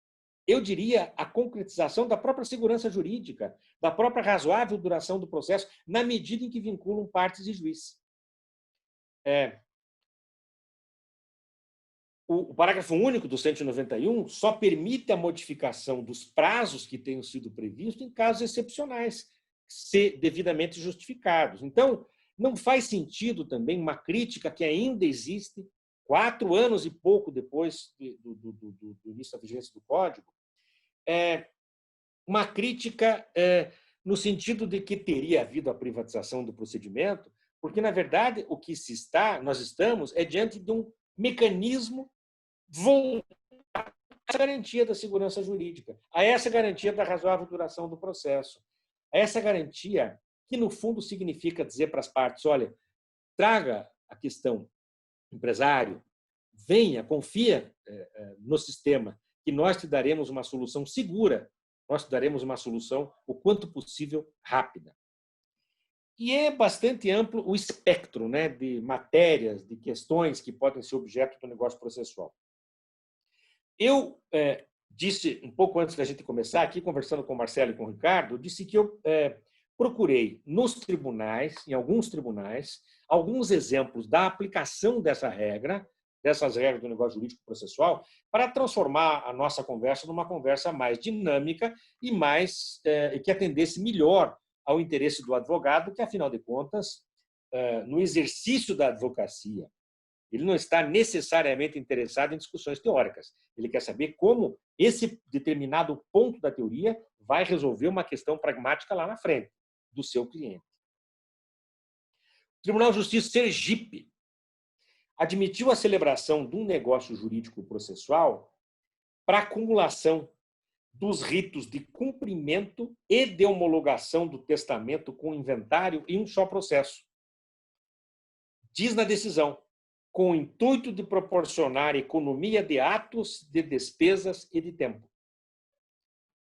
Speaker 3: eu diria, à concretização da própria segurança jurídica, da própria razoável duração do processo, na medida em que vinculam partes e juiz. O parágrafo único do 191 só permite a modificação dos prazos que tenham sido previstos em casos excepcionais, se devidamente justificados. Então, não faz sentido também uma crítica que ainda existe, 4 anos e pouco depois do início da vigência do Código, uma crítica no sentido de que teria havido a privatização do procedimento, porque, na verdade, o que nós estamos diante de um mecanismo voltado à garantia da segurança jurídica, a essa garantia da razoável duração do processo, a essa garantia que, no fundo, significa dizer para as partes, olha, traga a questão empresário, venha, confia no sistema, que nós te daremos uma solução segura, nós te daremos uma solução o quanto possível rápida. E é bastante amplo o espectro, né, de matérias, de questões que podem ser objeto do negócio processual. Eu disse, um pouco antes da gente começar, aqui conversando com o Marcelo e com o Ricardo, disse que eu procurei nos tribunais, em alguns tribunais, alguns exemplos da aplicação dessas regras do negócio jurídico processual, para transformar a nossa conversa numa conversa mais dinâmica e mais que atendesse melhor ao interesse do advogado, que, afinal de contas, no exercício da advocacia, ele não está necessariamente interessado em discussões teóricas. Ele quer saber como esse determinado ponto da teoria vai resolver uma questão pragmática lá na frente do seu cliente. O Tribunal de Justiça de Sergipe admitiu a celebração de um negócio jurídico processual para acumulação dos ritos de cumprimento e de homologação do testamento com inventário em um só processo. Diz na decisão, com o intuito de proporcionar economia de atos, de despesas e de tempo.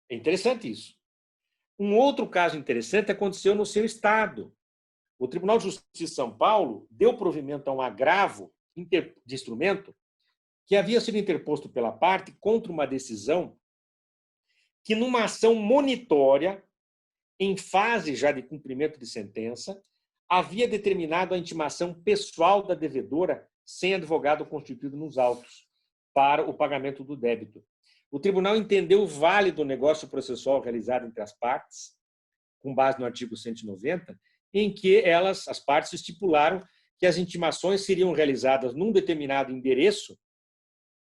Speaker 3: É interessante isso. Um outro caso interessante aconteceu no seu estado. O Tribunal de Justiça de São Paulo deu provimento a um agravo de instrumento que havia sido interposto pela parte contra uma decisão que, numa ação monitória, em fase já de cumprimento de sentença, havia determinado a intimação pessoal da devedora sem advogado constituído nos autos para o pagamento do débito. O tribunal entendeu válido o negócio processual realizado entre as partes, com base no artigo 190, em que as partes estipularam que as intimações seriam realizadas num determinado endereço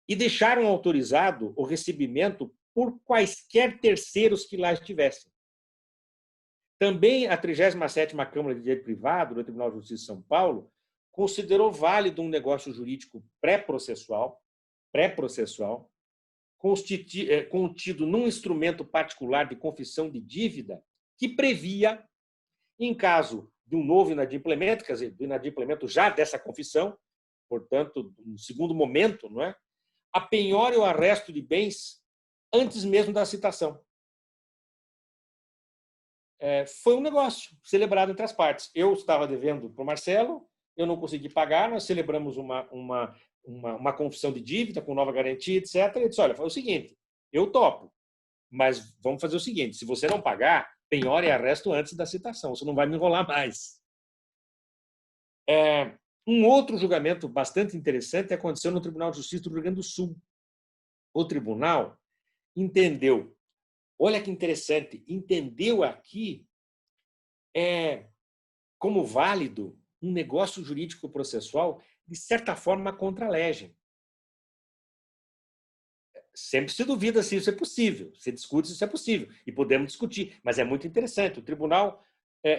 Speaker 3: e deixaram autorizado o recebimento por quaisquer terceiros que lá estivessem. Também a 37ª Câmara de Direito Privado do Tribunal de Justiça de São Paulo considerou válido um negócio jurídico pré-processual, contido num instrumento particular de confissão de dívida que previa, em caso de um novo inadimplemento, quer dizer, do inadimplemento já dessa confissão, portanto, no segundo momento, não é? A penhora e o arresto de bens antes mesmo da citação. Foi um negócio celebrado entre as partes. Eu estava devendo para o Marcelo, eu não consegui pagar, nós celebramos uma confissão de dívida com nova garantia, etc. Ele disse, olha, foi o seguinte, eu topo, mas vamos fazer o seguinte, se você não pagar, penhora e arresto antes da citação, você não vai me enrolar mais. Um outro julgamento bastante interessante aconteceu no Tribunal de Justiça do Rio Grande do Sul. O tribunal entendeu, olha que interessante, entendeu aqui como válido um negócio jurídico processual, de certa forma, contra a legem. Sempre se duvida se isso é possível, se discute se isso é possível, e podemos discutir, mas é muito interessante. O tribunal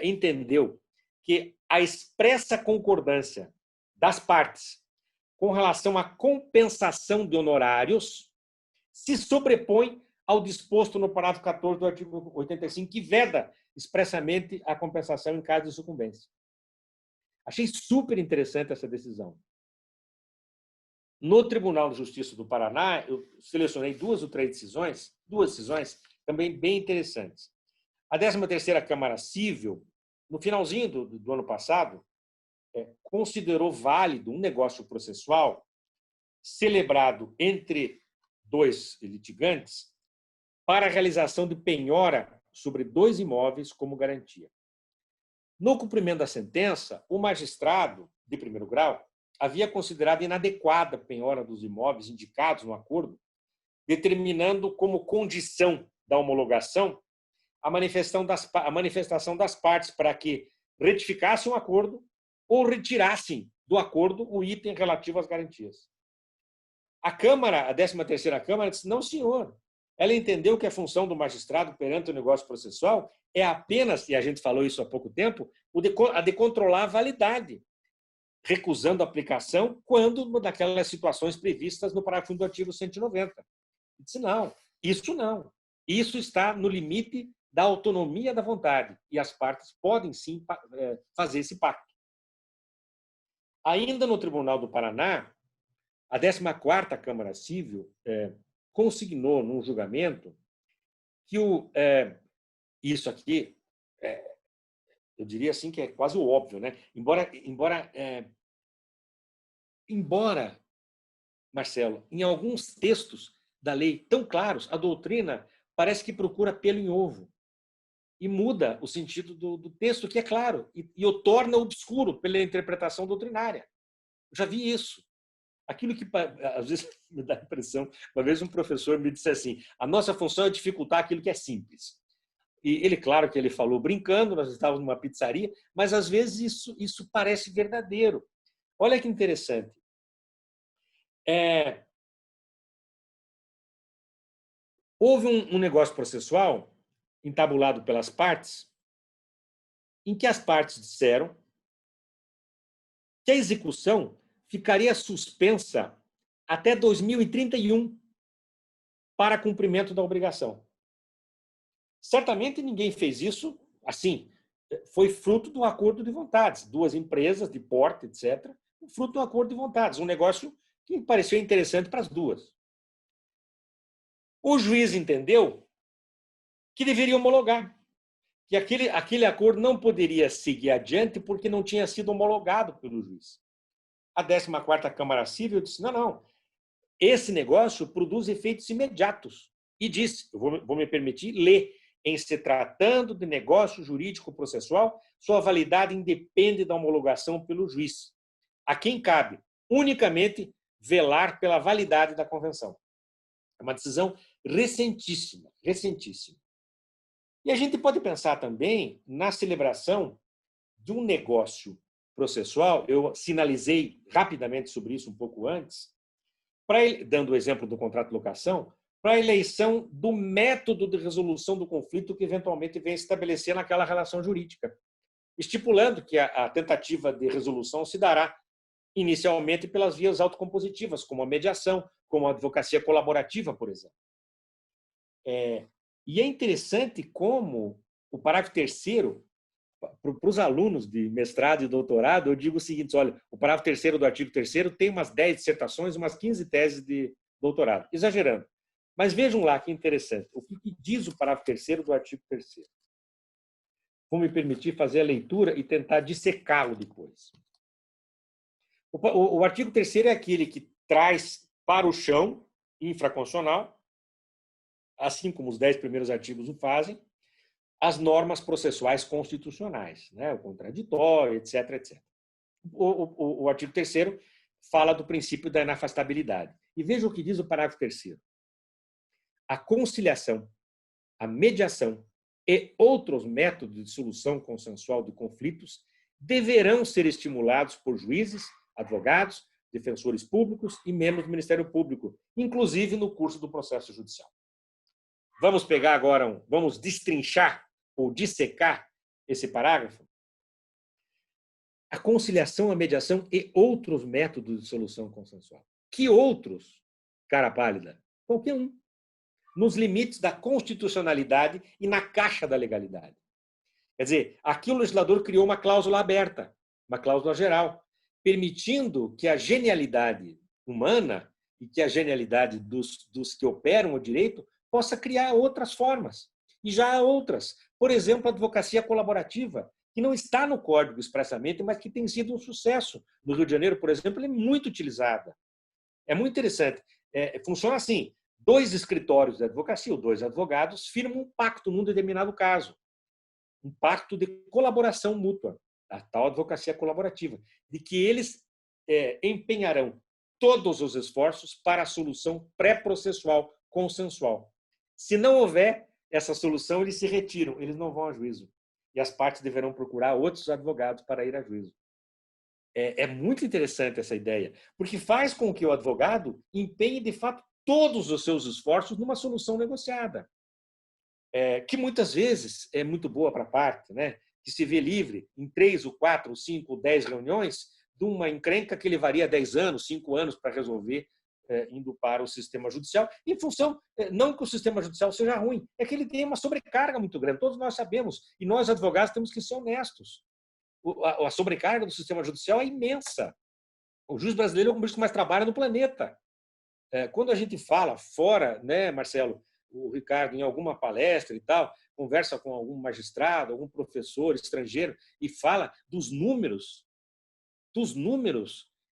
Speaker 3: entendeu que a expressa concordância das partes com relação à compensação de honorários se sobrepõe ao disposto no parágrafo 14 do artigo 85, que veda expressamente a compensação em caso de sucumbência. Achei super interessante essa decisão. No Tribunal de Justiça do Paraná, eu selecionei duas decisões também bem interessantes. A 13ª Câmara Civil, no finalzinho do ano passado, considerou válido um negócio processual celebrado entre dois litigantes para a realização de penhora sobre 2 imóveis como garantia. No cumprimento da sentença, o magistrado de primeiro grau havia considerado inadequada a penhora dos imóveis indicados no acordo, determinando como condição da homologação a manifestação das partes para que retificassem o acordo ou retirassem do acordo o item relativo às garantias. A 13ª Câmara disse, não, senhor. Ela entendeu que a função do magistrado perante o negócio processual é apenas, e a gente falou isso há pouco tempo, a de controlar a validade, recusando a aplicação quando daquelas situações previstas no parágrafo 1 do artigo 190. Disse, não. Isso está no limite da autonomia da vontade e as partes podem, sim, fazer esse pacto. Ainda no Tribunal do Paraná, a 14ª Câmara Civil consignou, num julgamento, que isso aqui, eu diria assim que é quase o óbvio, né? Embora, Marcelo, em alguns textos da lei tão claros, a doutrina parece que procura pelo em ovo e muda o sentido do texto, que é claro, e o torna obscuro pela interpretação doutrinária. Eu já vi isso. Aquilo que, às vezes, me dá a impressão, uma vez um professor me disse assim, a nossa função é dificultar aquilo que é simples. E ele, claro que ele falou brincando, nós estávamos numa pizzaria, mas às vezes isso parece verdadeiro. Olha que interessante. Houve um negócio processual entabulado pelas partes, em que as partes disseram que a execução ficaria suspensa até 2031 para cumprimento da obrigação. Certamente ninguém fez isso assim. Foi fruto do acordo de vontades. 2 empresas de porte, etc., fruto do acordo de vontades. Um negócio que pareceu interessante para as duas. O juiz entendeu que deveria homologar, que aquele acordo não poderia seguir adiante porque não tinha sido homologado pelo juiz. A 14ª Câmara Civil disse, não, esse negócio produz efeitos imediatos. E disse, eu vou me permitir ler, em se tratando de negócio jurídico processual, sua validade independe da homologação pelo juiz, a quem cabe unicamente velar pela validade da convenção. É uma decisão recentíssima. E a gente pode pensar também na celebração de um negócio processual, eu sinalizei rapidamente sobre isso um pouco antes, dando o exemplo do contrato de locação, para a eleição do método de resolução do conflito que eventualmente vem estabelecer naquela relação jurídica, estipulando que a tentativa de resolução se dará inicialmente pelas vias autocompositivas, como a mediação, como a advocacia colaborativa, por exemplo. E é interessante como o parágrafo 3º, para os alunos de mestrado e doutorado, eu digo o seguinte, olha, o parágrafo 3º do artigo 3º tem umas 10 dissertações, umas 15 teses de doutorado, exagerando. Mas vejam lá que interessante, o que diz o parágrafo 3º do artigo 3º. Vou me permitir fazer a leitura e tentar dissecá-lo depois. O artigo 3º é aquele que traz para o chão infraconstitucional, assim como os 10 primeiros artigos o fazem, as normas processuais constitucionais, né? O contraditório, etc., etc. O artigo 3º fala do princípio da inafastabilidade. E veja o que diz o parágrafo 3º. A conciliação, a mediação e outros métodos de solução consensual de conflitos deverão ser estimulados por juízes, advogados, defensores públicos e membros do Ministério Público, inclusive no curso do processo judicial. Vamos pegar agora, vamos destrinchar ou dissecar esse parágrafo? A conciliação, a mediação e outros métodos de solução consensual. Que outros, cara pálida? Qualquer um. nos limites da constitucionalidade e na caixa da legalidade. Quer dizer, aqui o legislador criou uma cláusula aberta, uma cláusula geral, permitindo que a genialidade humana e que a genialidade dos que operam o direito possa criar outras formas. E já há outras. Por exemplo, a advocacia colaborativa, que não está no Código expressamente, mas que tem sido um sucesso. No Rio de Janeiro, por exemplo, ela é muito utilizada. É muito interessante. Funciona assim: 2 escritórios de advocacia, ou 2 advogados, firmam um pacto num determinado caso. Um pacto de colaboração mútua, a tal advocacia colaborativa, de que eles empenharão todos os esforços para a solução pré-processual consensual. Se não houver essa solução, eles se retiram, eles não vão a juízo. E as partes deverão procurar outros advogados para ir a juízo. É muito interessante essa ideia, porque faz com que o advogado empenhe, de fato, todos os seus esforços numa solução negociada, que muitas vezes é muito boa para a parte, né? Que se vê livre em 3, 4, 5, 10 reuniões de uma encrenca que levaria 10 anos, 5 anos para resolver, indo para o sistema judicial, em função, não que o sistema judicial seja ruim, é que ele tem uma sobrecarga muito grande, todos nós sabemos, e nós, advogados, temos que ser honestos. A sobrecarga do sistema judicial é imensa. O juiz brasileiro é o juiz que mais trabalha no planeta. Quando a gente fala fora, né, Marcelo, o Ricardo, em alguma palestra e tal, conversa com algum magistrado, algum professor estrangeiro e fala dos números,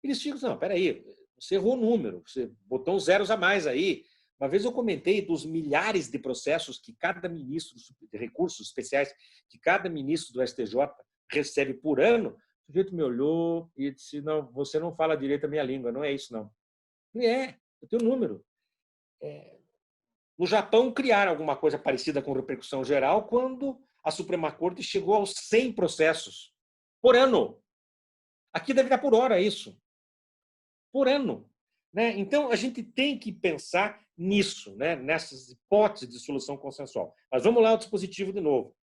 Speaker 3: eles ficam, não, peraí, você errou o número, você botou uns zeros a mais aí. Uma vez eu comentei dos milhares de processos que cada ministro de recursos especiais, que cada ministro do STJ recebe por ano. O sujeito me olhou e disse, não, você não fala direito a minha língua, não é isso, não. Eu falei, eu tenho um número. No Japão, criaram alguma coisa parecida com repercussão geral quando a Suprema Corte chegou aos 100 processos por ano. Aqui deve dar por hora isso. Por ano. Né? Então, a gente tem que pensar nisso, né? Nessas hipóteses de solução consensual. Mas vamos lá ao dispositivo de novo.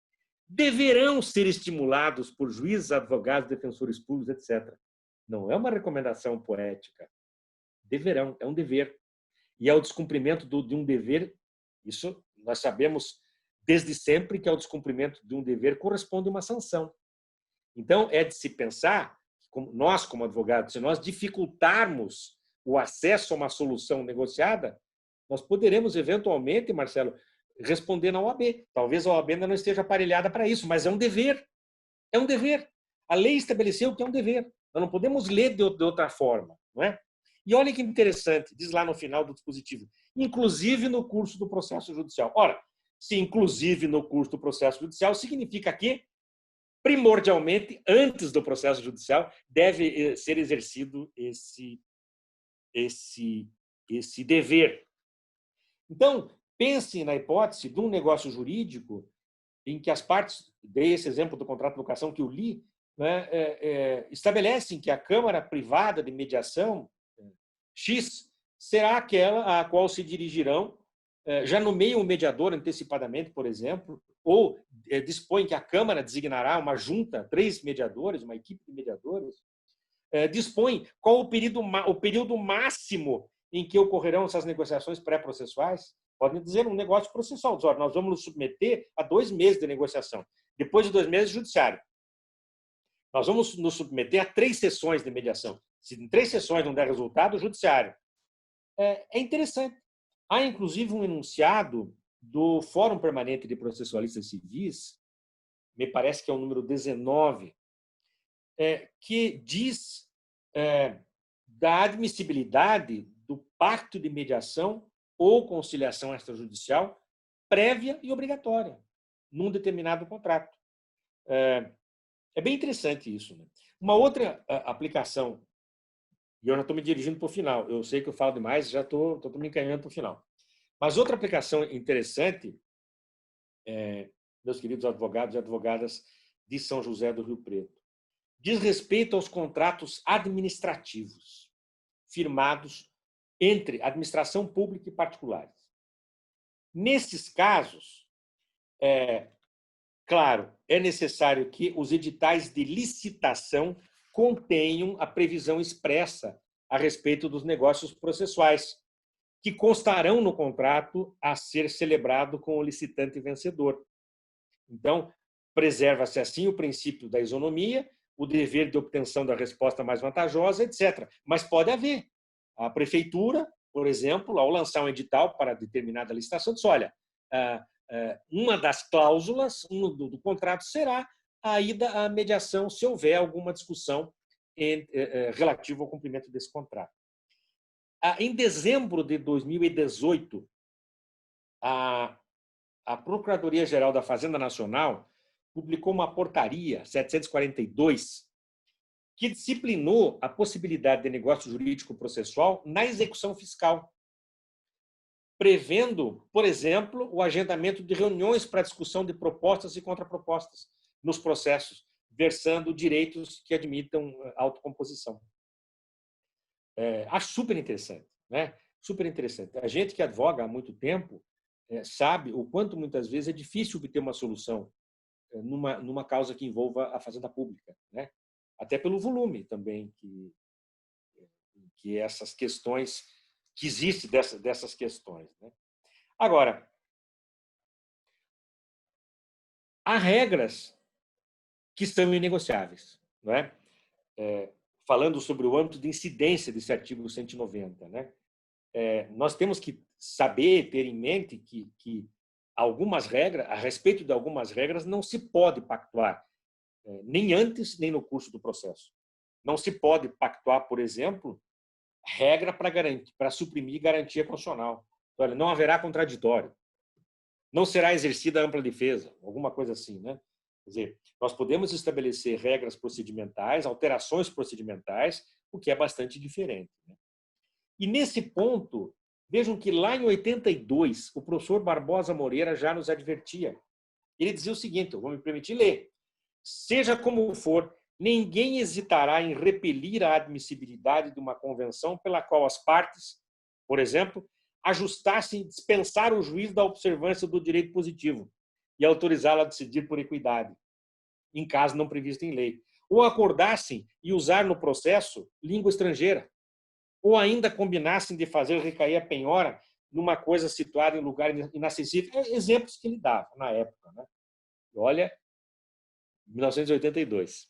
Speaker 3: Deverão ser estimulados por juízes, advogados, defensores públicos, etc. Não é uma recomendação poética. Deverão, é um dever. E é o descumprimento de um dever, isso nós sabemos desde sempre que ao descumprimento de um dever corresponde uma sanção. Então, é de se pensar, nós como advogados, se nós dificultarmos o acesso a uma solução negociada, nós poderemos eventualmente, Marcelo, responder na OAB. Talvez a OAB ainda não esteja aparelhada para isso, mas é um dever. É um dever. A lei estabeleceu que é um dever. Nós não podemos ler de outra forma, não é? E olha que interessante, diz lá no final do dispositivo, inclusive no curso do processo judicial. Ora, se inclusive no curso do processo judicial, significa que, primordialmente, antes do processo judicial, deve ser exercido esse dever. Então, pense na hipótese de um negócio jurídico em que as partes, dei esse exemplo do contrato de locação que eu li, né, estabelecem que a Câmara Privada de Mediação X será aquela a qual se dirigirão, já nomeiam o mediador antecipadamente, por exemplo, ou dispõe que a Câmara designará uma junta, 3 mediadores, uma equipe de mediadores, dispõe qual o período máximo em que ocorrerão essas negociações pré-processuais. Podem dizer um negócio processual, nós vamos nos submeter a 2 meses de negociação, depois de 2 meses, judiciário. Nós vamos nos submeter a 3 sessões de mediação. Se em 3 sessões não der resultado, judiciário. É interessante. Há, inclusive, um enunciado do Fórum Permanente de Processualistas Civis, me parece que é o número 19, que diz da admissibilidade do pacto de mediação ou conciliação extrajudicial prévia e obrigatória, num determinado contrato. É bem interessante isso. Né? Uma outra aplicação, e eu já estou me dirigindo para o final, eu sei que eu falo demais, já estou me encaminhando para o final. Mas outra aplicação interessante, meus queridos advogados e advogadas de São José do Rio Preto, diz respeito aos contratos administrativos firmados entre administração pública e particulares. Nesses casos, claro, é necessário que os editais de licitação contenham a previsão expressa a respeito dos negócios processuais, que constarão no contrato a ser celebrado com o licitante vencedor. Então, preserva-se assim o princípio da isonomia, o dever de obtenção da resposta mais vantajosa, etc. Mas pode haver. A prefeitura, por exemplo, ao lançar um edital para determinada licitação, diz, olha, uma das cláusulas do contrato será a ida à mediação se houver alguma discussão relativa ao cumprimento desse contrato. Em dezembro de 2018, a Procuradoria-Geral da Fazenda Nacional publicou uma portaria 742 que disciplinou a possibilidade de negócio jurídico-processual na execução fiscal, prevendo, por exemplo, o agendamento de reuniões para discussão de propostas e contrapropostas nos processos, versando direitos que admitam autocomposição. Acho super interessante, né? Super interessante. A gente que advoga há muito tempo sabe o quanto muitas vezes é difícil obter uma solução numa causa que envolva a fazenda pública, né? Até pelo volume também que essas questões, que existe dessas questões, né? Agora, há regras que são inegociáveis, não é? Falando sobre o âmbito de incidência desse artigo 190, né? Nós temos que saber, ter em mente que algumas regras, a respeito de algumas regras, não se pode pactuar, nem antes nem no curso do processo. Não se pode pactuar, por exemplo, regra para suprimir garantia constitucional. Olha, não haverá contraditório, não será exercida ampla defesa, alguma coisa assim, né? Quer dizer, nós podemos estabelecer regras procedimentais, alterações procedimentais, o que é bastante diferente, né? E nesse ponto, vejam que lá em 82, o professor Barbosa Moreira já nos advertia. Ele dizia o seguinte, eu vou me permitir ler: seja como for, ninguém hesitará em repelir a admissibilidade de uma convenção pela qual as partes, por exemplo, ajustassem e dispensar o juiz da observância do direito positivo e autorizá-lo a decidir por equidade, em caso não previsto em lei, ou acordassem e usar no processo língua estrangeira, ou ainda combinassem de fazer recair a penhora numa coisa situada em lugar inacessível. Exemplos que ele dava na época, né? Olha, 1982.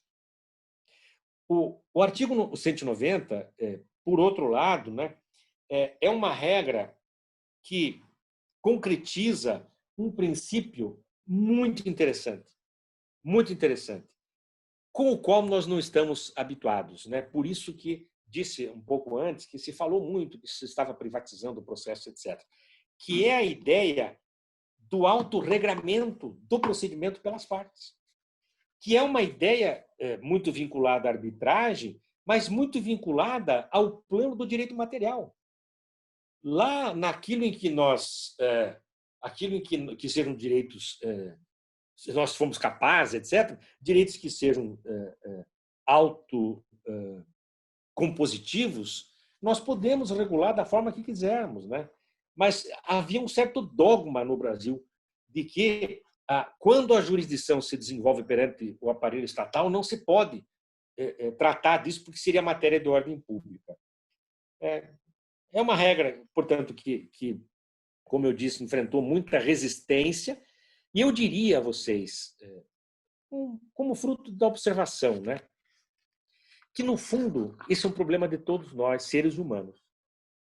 Speaker 3: O artigo 190, por outro lado, né, é uma regra que concretiza um princípio muito interessante, com o qual nós não estamos habituados, né? Por isso que disse um pouco antes que se falou muito que se estava privatizando o processo, etc., que é a ideia do autorregramento do procedimento pelas partes, que é uma ideia muito vinculada à arbitragem, mas muito vinculada ao plano do direito material. Lá naquilo em que aquilo em que sejam direitos, se nós formos capazes, etc., direitos que sejam autocompositivos, nós podemos regular da forma que quisermos, né? Mas havia um certo dogma no Brasil de que, quando a jurisdição se desenvolve perante o aparelho estatal, não se pode tratar disso porque seria matéria de ordem pública. É uma regra, portanto, que, como eu disse, enfrentou muita resistência, e eu diria a vocês, como fruto da observação, né, que, no fundo, esse é um problema de todos nós, seres humanos.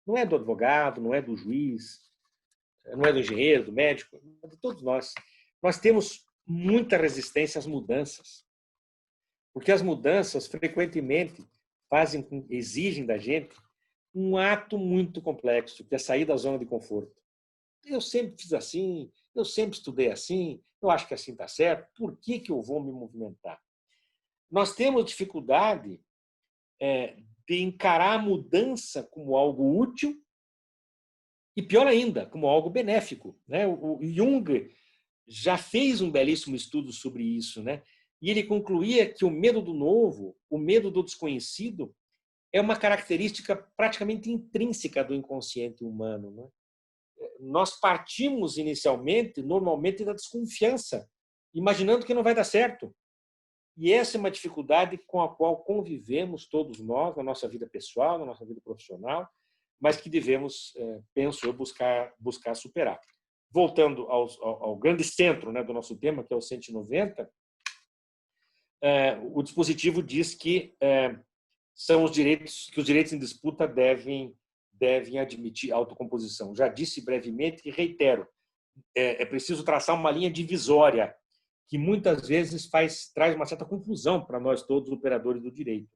Speaker 3: Não é do advogado, não é do juiz, não é do engenheiro, do médico, é de todos nós. Nós temos muita resistência às mudanças, porque as mudanças, frequentemente, exigem da gente um ato muito complexo, que é sair da zona de conforto. Eu sempre fiz assim, eu sempre estudei assim, eu acho que assim está certo, por que eu vou me movimentar? Nós temos dificuldade de encarar a mudança como algo útil e, pior ainda, como algo benéfico, né? O Jung já fez um belíssimo estudo sobre isso, né? E ele concluía que o medo do novo, o medo do desconhecido, é uma característica praticamente intrínseca do inconsciente humano, né? Nós partimos inicialmente, normalmente, da desconfiança, imaginando que não vai dar certo. E essa é uma dificuldade com a qual convivemos todos nós, na nossa vida pessoal, na nossa vida profissional, mas que devemos, penso eu, buscar superar. Voltando ao grande centro, né, do nosso tema, que é o 190, o dispositivo diz que são os direitos em disputa devem admitir autocomposição. Já disse brevemente e reitero, é preciso traçar uma linha divisória que muitas vezes traz uma certa confusão para nós todos, operadores do direito.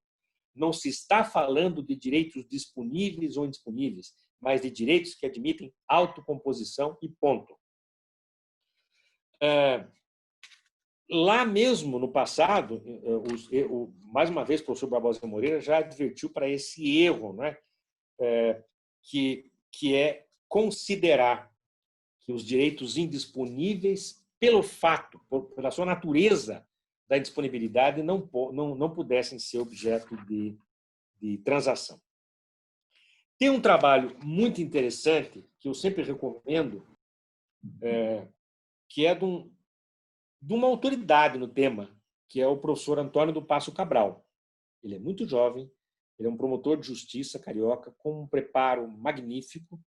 Speaker 3: Não se está falando de direitos disponíveis ou indisponíveis, mas de direitos que admitem autocomposição e ponto. Lá mesmo, no passado, mais uma vez, o professor Barbosa Moreira já advertiu para esse erro, né? Que é considerar que os direitos indisponíveis, pela sua natureza da indisponibilidade, não pudessem ser objeto de transação. Tem um trabalho muito interessante, que eu sempre recomendo, que é de uma autoridade no tema, que é o professor Antônio do Passo Cabral. Ele é muito jovem, ele é um promotor de justiça carioca, com um preparo magnífico,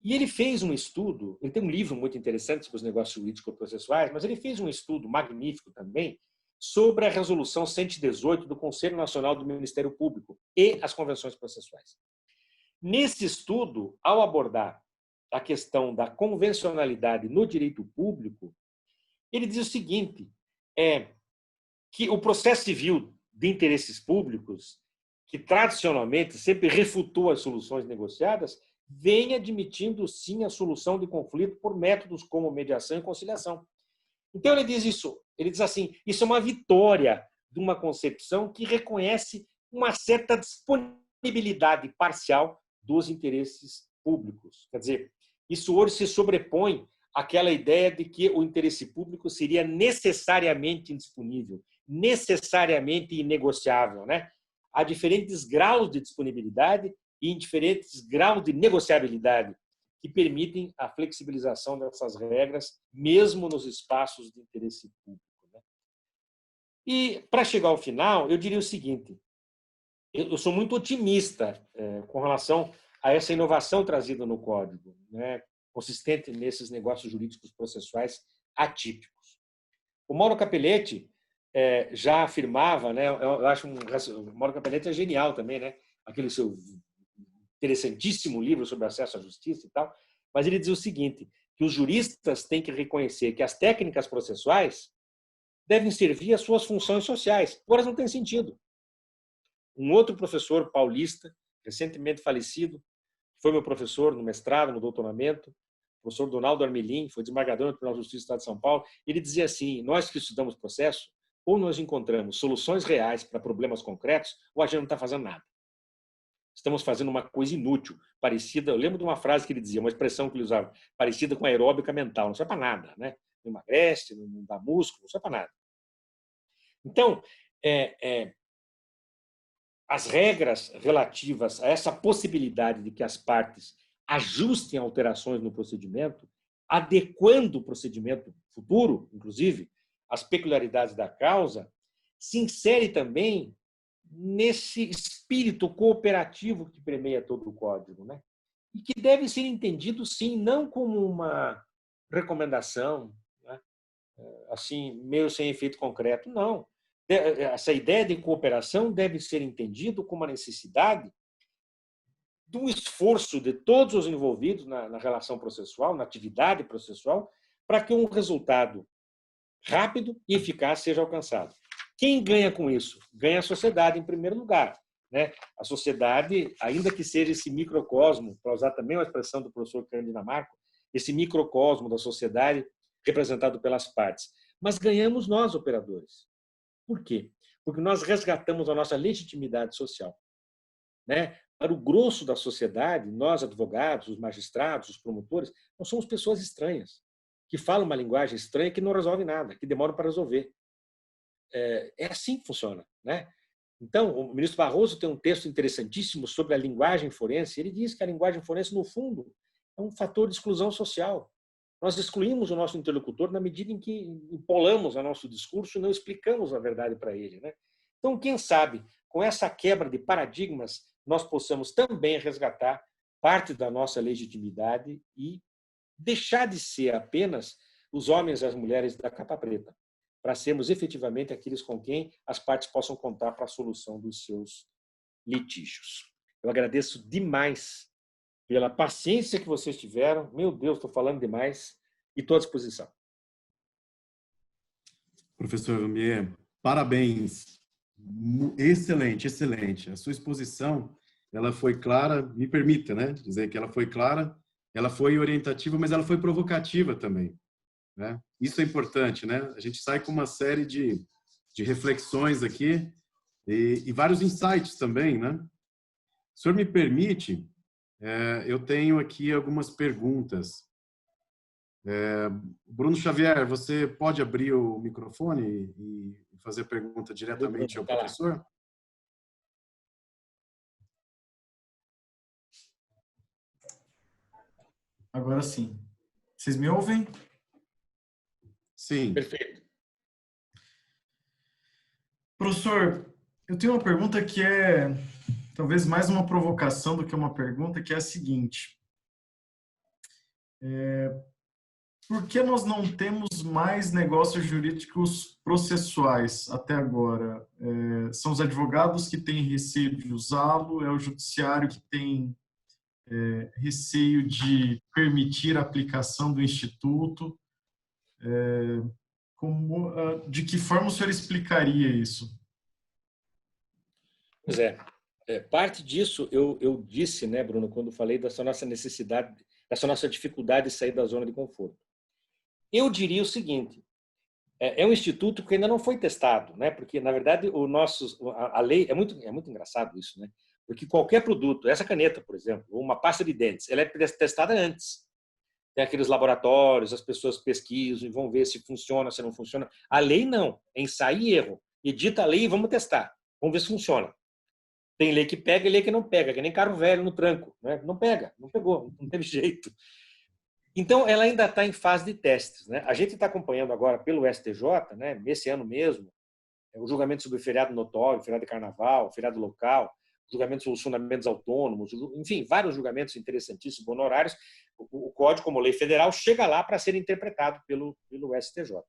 Speaker 3: e ele fez um estudo, ele tem um livro muito interessante sobre os negócios jurídico-processuais, mas ele fez um estudo magnífico também sobre a Resolução 118 do Conselho Nacional do Ministério Público e as convenções processuais. Nesse estudo, ao abordar a questão da convencionalidade no direito público, ele diz o seguinte, que o processo civil de interesses públicos, que tradicionalmente sempre refutou as soluções negociadas, vem admitindo, sim, a solução de conflito por métodos como mediação e conciliação. Então, ele diz assim, isso é uma vitória de uma concepção que reconhece uma certa disponibilidade parcial dos interesses públicos. Quer dizer, isso hoje se sobrepõe àquela ideia de que o interesse público seria necessariamente indisponível, necessariamente inegociável, né? Há diferentes graus de disponibilidade e em diferentes graus de negociabilidade que permitem a flexibilização dessas regras, mesmo nos espaços de interesse público, né? E, para chegar ao final, eu diria o seguinte, eu sou muito otimista com relação a essa inovação trazida no Código, né, consistente nesses negócios jurídicos processuais atípicos. O Mauro Capelletti já afirmava, né, eu acho o Mauro Capelletti é genial também, né, aquele seu interessantíssimo livro sobre acesso à justiça e tal, mas ele diz o seguinte, que os juristas têm que reconhecer que as técnicas processuais devem servir às suas funções sociais, agora elas não têm sentido. Um outro professor paulista, recentemente falecido, foi meu professor no mestrado, no doutoramento, o professor Donaldo Armelin, foi desembargador no Tribunal de Justiça do Estado de São Paulo, ele dizia assim, nós que estudamos processo, ou nós encontramos soluções reais para problemas concretos, ou a gente não está fazendo nada. Estamos fazendo uma coisa inútil, parecida, eu lembro de uma frase que ele dizia, uma expressão que ele usava, parecida com aeróbica mental, não serve para nada, né? Não emagrece, não dá músculo, não serve para nada. Então, as regras relativas a essa possibilidade de que as partes ajustem alterações no procedimento, adequando o procedimento futuro, inclusive, às peculiaridades da causa, se insere também nesse espírito cooperativo que permeia todo o Código, né? E que deve ser entendido, sim, não como uma recomendação, né? Assim, meio sem efeito concreto, não. Essa ideia de cooperação deve ser entendido como uma necessidade de um esforço de todos os envolvidos na relação processual, na atividade processual, para que um resultado rápido e eficaz seja alcançado. Quem ganha com isso? Ganha a sociedade, em primeiro lugar, né? A sociedade, ainda que seja esse microcosmo, para usar também uma expressão do professor Cândido Dinamarco, esse microcosmo da sociedade representado pelas partes. Mas ganhamos nós, operadores. Por quê? Porque nós resgatamos a nossa legitimidade social, né? Para o grosso da sociedade, nós, advogados, os magistrados, os promotores, nós somos pessoas estranhas, que falam uma linguagem estranha que não resolve nada, que demoram para resolver. É assim que funciona, né? Então, o ministro Barroso tem um texto interessantíssimo sobre a linguagem forense. Ele diz que a linguagem forense, no fundo, é um fator de exclusão social. Nós excluímos o nosso interlocutor na medida em que empolamos o nosso discurso e não explicamos a verdade para ele, né? Então, quem sabe, com essa quebra de paradigmas, nós possamos também resgatar parte da nossa legitimidade e deixar de ser apenas os homens e as mulheres da capa preta, para sermos efetivamente aqueles com quem as partes possam contar para a solução dos seus litígios. Eu agradeço demais pela paciência que vocês tiveram. Meu Deus, estou falando demais e estou à disposição.
Speaker 1: Professor Lumière, parabéns. Excelente, excelente. A sua exposição, ela foi clara, me permita, né, dizer que ela foi clara, ela foi orientativa, mas ela foi provocativa também, né? Isso é importante, né? A gente sai com uma série de reflexões aqui e vários insights também, né? O senhor me permite, eu tenho aqui algumas perguntas. Bruno Xavier, você pode abrir o microfone e fazer pergunta diretamente ao professor?
Speaker 4: Agora sim. Vocês me ouvem?
Speaker 1: Sim.
Speaker 3: Perfeito.
Speaker 4: Professor, eu tenho uma pergunta que é talvez mais uma provocação do que uma pergunta, que é a seguinte. Por que nós não temos mais negócios jurídicos processuais até agora? São os advogados que têm receio de usá-lo, é o judiciário que tem receio de permitir a aplicação do instituto. De que forma o senhor explicaria isso?
Speaker 3: Pois é. Parte disso eu disse, né, Bruno, quando falei dessa nossa necessidade, dessa nossa dificuldade de sair da zona de conforto. Eu diria o seguinte: é um instituto que ainda não foi testado, né? Porque na verdade a lei é muito engraçado isso, né? Porque qualquer produto, essa caneta, por exemplo, ou uma pasta de dentes, ela é testada antes. Tem aqueles laboratórios, as pessoas pesquisam e vão ver se funciona, se não funciona. A lei não, é ensaio e erro. Edita a lei e vamos testar, vamos ver se funciona. Tem lei que pega e lei que não pega, que nem carro velho no tranco, né? Não pega, não pegou, não teve jeito. Então, ela ainda está em fase de testes, né? A gente está acompanhando agora pelo STJ, né, nesse ano mesmo, o julgamento sobre feriado notório, feriado de carnaval, feriado local, julgamentos sobre fundamentos autônomos, enfim, vários julgamentos interessantíssimos, honorários. O Código, como lei federal, chega lá para ser interpretado pelo STJ.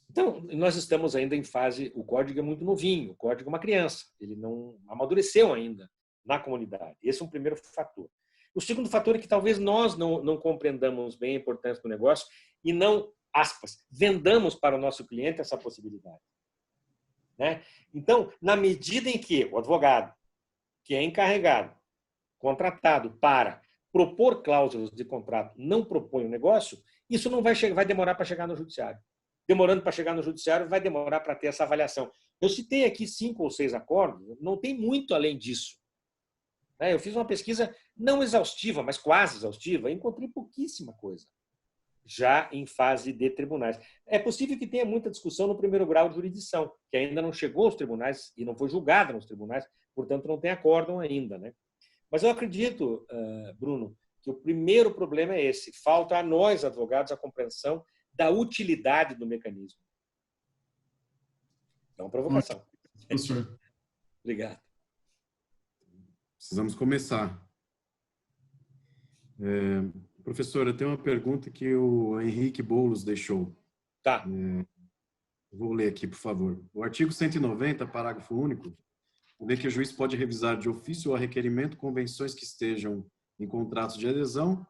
Speaker 3: Então, nós estamos ainda em fase... O Código é muito novinho, o Código é uma criança, ele não amadureceu ainda na comunidade. Esse é um primeiro fator. O segundo fator é que talvez nós não compreendamos bem a importância do negócio e não, aspas, vendamos para o nosso cliente essa possibilidade. Né? Então, na medida em que o advogado, que é encarregado, contratado para propor cláusulas de contrato, não propõe o negócio, isso não vai demorar para chegar no judiciário. Demorando para chegar no judiciário, vai demorar para ter essa avaliação. Eu citei aqui 5 ou 6 acordos, não tem muito além disso. Eu fiz uma pesquisa não exaustiva, mas quase exaustiva, e encontrei pouquíssima coisa, já em fase de tribunais. É possível que tenha muita discussão no primeiro grau de jurisdição, que ainda não chegou aos tribunais e não foi julgada nos tribunais, portanto não tem acórdão ainda, né? Mas eu acredito, Bruno, que o primeiro problema é esse. Falta a nós, advogados, a compreensão da utilidade do mecanismo. É uma provocação.
Speaker 4: Professor.
Speaker 3: Obrigado.
Speaker 1: Precisamos começar. Professora, tem uma pergunta que o Henrique Boulos deixou.
Speaker 3: Tá.
Speaker 1: Vou ler aqui, por favor. O artigo 190, parágrafo único, vê que o juiz pode revisar de ofício ou a requerimento convenções que estejam em contratos de adesão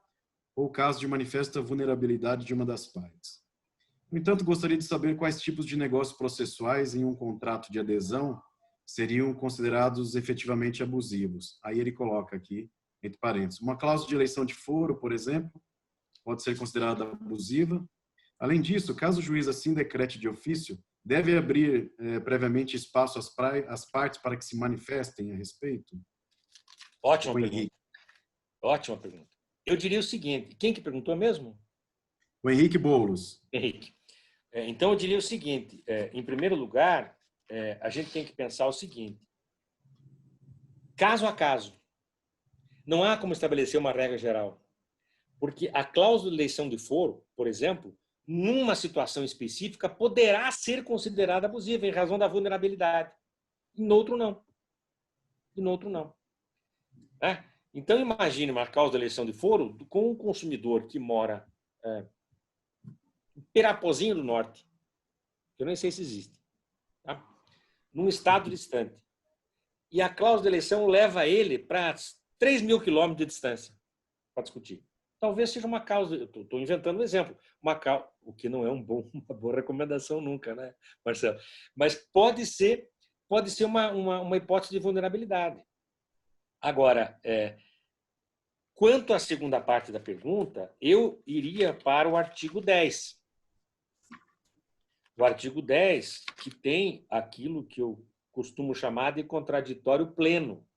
Speaker 1: ou caso de manifesta vulnerabilidade de uma das partes. No entanto, gostaria de saber quais tipos de negócios processuais em um contrato de adesão seriam considerados efetivamente abusivos. Aí ele coloca aqui, entre parênteses, uma cláusula de eleição de foro, por exemplo, pode ser considerada abusiva. Além disso, caso o juiz assim decrete de ofício, deve abrir previamente espaço às partes para que se manifestem a respeito?
Speaker 3: Ótima pergunta. Ótima pergunta. Eu diria o seguinte, quem que perguntou mesmo?
Speaker 1: O Henrique Boulos.
Speaker 3: Henrique. Então, eu diria o seguinte, em primeiro lugar, a gente tem que pensar o seguinte, caso a caso, não há como estabelecer uma regra geral, porque a cláusula de eleição de foro, por exemplo, numa situação específica, poderá ser considerada abusiva em razão da vulnerabilidade. Em outro, não. Então, imagine uma causa de eleição de foro com um consumidor que mora em Pirapozinho do Norte, que eu nem sei se existe, tá? Num estado distante. E a cláusula de eleição leva ele para 3.000 quilômetros de distância para discutir. Talvez seja uma causa, estou inventando um exemplo, o que não é uma boa recomendação nunca, né, Marcelo? Mas pode ser uma hipótese de vulnerabilidade. Agora, quanto à segunda parte da pergunta, eu iria para o artigo 10. O artigo 10, que tem aquilo que eu costumo chamar de contraditório pleno,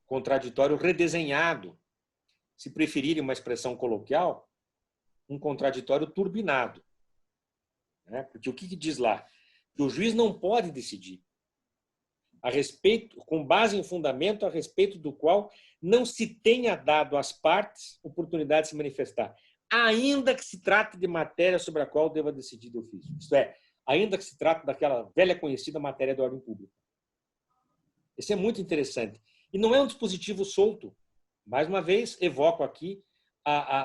Speaker 3: contraditório redesenhado, se preferirem uma expressão coloquial, um contraditório turbinado. Né? Porque o que diz lá? Que o juiz não pode decidir a respeito, com base em fundamento a respeito do qual não se tenha dado às partes oportunidade de se manifestar, ainda que se trate de matéria sobre a qual deva decidir de ofício. Isto é, ainda que se trate daquela velha conhecida matéria de ordem pública. Isso é muito interessante. E não é um dispositivo solto. Mais uma vez, evoco aqui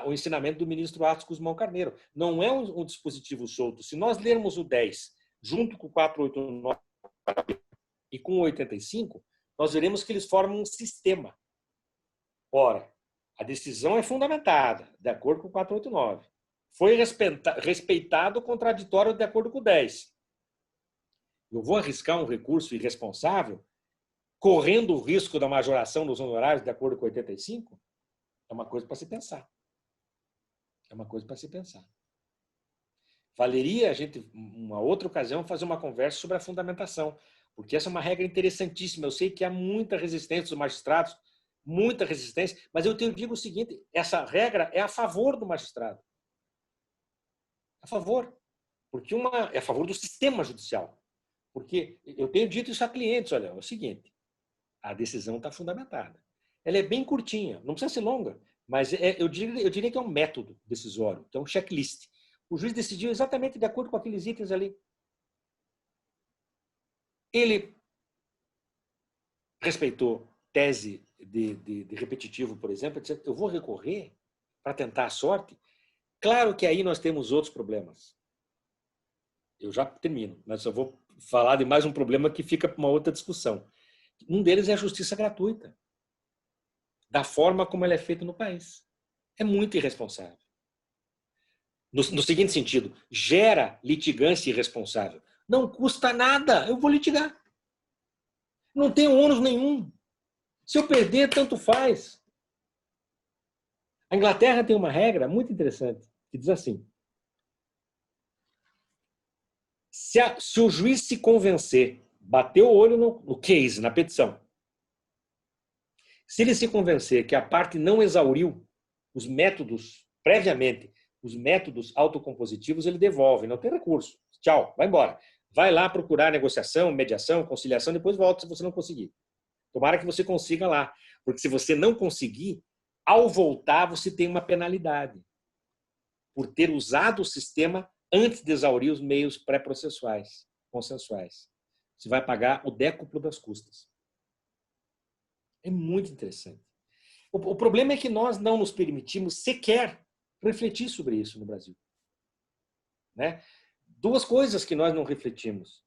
Speaker 3: o ensinamento do ministro Atos Guzmão Carneiro. Não é um dispositivo solto. Se nós lermos o 10 junto com o 489 e com o 85, nós veremos que eles formam um sistema. Ora, a decisão é fundamentada, de acordo com o 489. Foi respeitado o contraditório de acordo com o 10. Eu vou arriscar um recurso irresponsável, correndo o risco da majoração dos honorários de acordo com o 85? É uma coisa para se pensar. É uma coisa para se pensar. Valeria a gente, uma outra ocasião, fazer uma conversa sobre a fundamentação, porque essa é uma regra interessantíssima. Eu sei que há muita resistência dos magistrados, muita resistência, mas eu digo o seguinte, essa regra é a favor do magistrado. A favor. Porque é a favor do sistema judicial. Porque eu tenho dito isso a clientes, olha, é o seguinte, a decisão está fundamentada. Ela é bem curtinha, não precisa ser longa, mas eu diria que é um método decisório, que é um checklist. O juiz decidiu exatamente de acordo com aqueles itens ali. Ele respeitou tese de repetitivo, por exemplo, disse, eu vou recorrer para tentar a sorte. Claro que aí nós temos outros problemas. Eu já termino, mas só vou falar de mais um problema que fica para uma outra discussão. Um deles é a justiça gratuita, da forma como ela é feita no país. É muito irresponsável. No seguinte sentido, gera litigância irresponsável. Não custa nada, eu vou litigar. Não tem ônus nenhum. Se eu perder, tanto faz. A Inglaterra tem uma regra muito interessante, que diz assim, se o juiz se convencer, bater o olho no case, na petição, se ele se convencer que a parte não exauriu os métodos, previamente, os métodos autocompositivos, ele devolve, não tem recurso. Tchau, vai embora. Vai lá procurar negociação, mediação, conciliação, depois volta se você não conseguir. Tomara que você consiga lá. Porque se você não conseguir, ao voltar, você tem uma penalidade por ter usado o sistema antes de exaurir os meios pré-processuais, consensuais. Você vai pagar o décuplo das custas. É muito interessante. O problema é que nós não nos permitimos sequer refletir sobre isso no Brasil. Né? Duas coisas que nós não refletimos.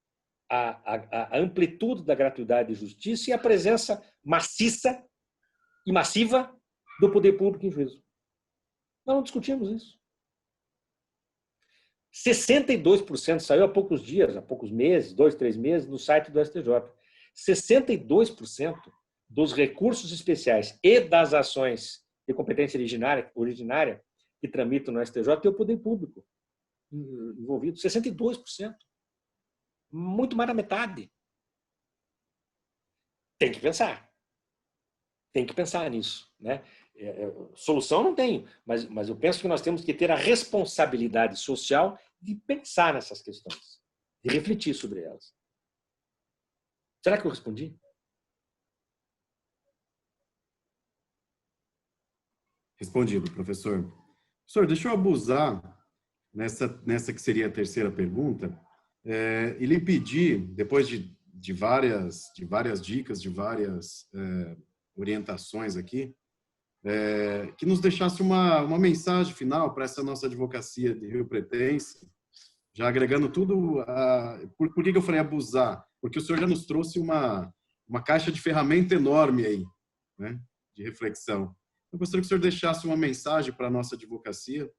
Speaker 3: A amplitude da gratuidade e justiça e a presença maciça e massiva do poder público em juízo. Nós não discutimos isso. 62%, saiu há poucos dias, há poucos meses, 2, 3 meses, no site do STJ. 62% dos recursos especiais e das ações de competência originária que tramitam no STJ tem o poder público envolvido. 62%. Muito mais da metade. Tem que pensar. Tem que pensar nisso. Né? Solução não tenho, mas eu penso que nós temos que ter a responsabilidade social de pensar nessas questões, de refletir sobre elas. Será que eu respondi?
Speaker 1: Respondido, professor. Professor, deixa eu abusar nessa que seria a terceira pergunta e lhe pedir, depois de várias dicas, de várias orientações aqui, que nos deixasse uma mensagem final para essa nossa advocacia de Rio Pretense, já agregando tudo. Por que eu falei abusar? Porque o senhor já nos trouxe uma caixa de ferramenta enorme aí, né, de reflexão. Eu gostaria que o senhor deixasse uma mensagem para a nossa advocacia.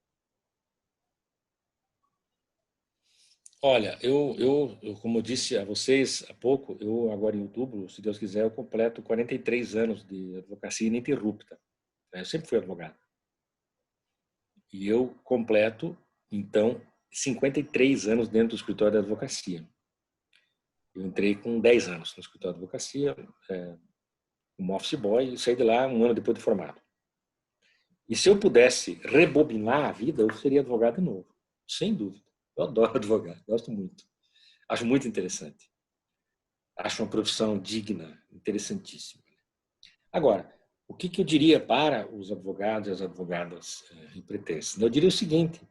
Speaker 3: Olha, como eu disse a vocês há pouco, eu agora em outubro, se Deus quiser, eu completo 43 anos de advocacia ininterrupta. Eu sempre fui advogado. E eu completo, então, 53 anos dentro do escritório de advocacia. Eu entrei com 10 anos no escritório de advocacia, como office boy, e saí de lá um ano depois de formado. E se eu pudesse rebobinar a vida, eu seria advogado de novo, sem dúvida. Eu adoro advogado, gosto muito. Acho muito interessante. Acho uma profissão digna, interessantíssima. Agora, o que eu diria para os advogados e as advogadas riopretenses? Eu diria o seguinte: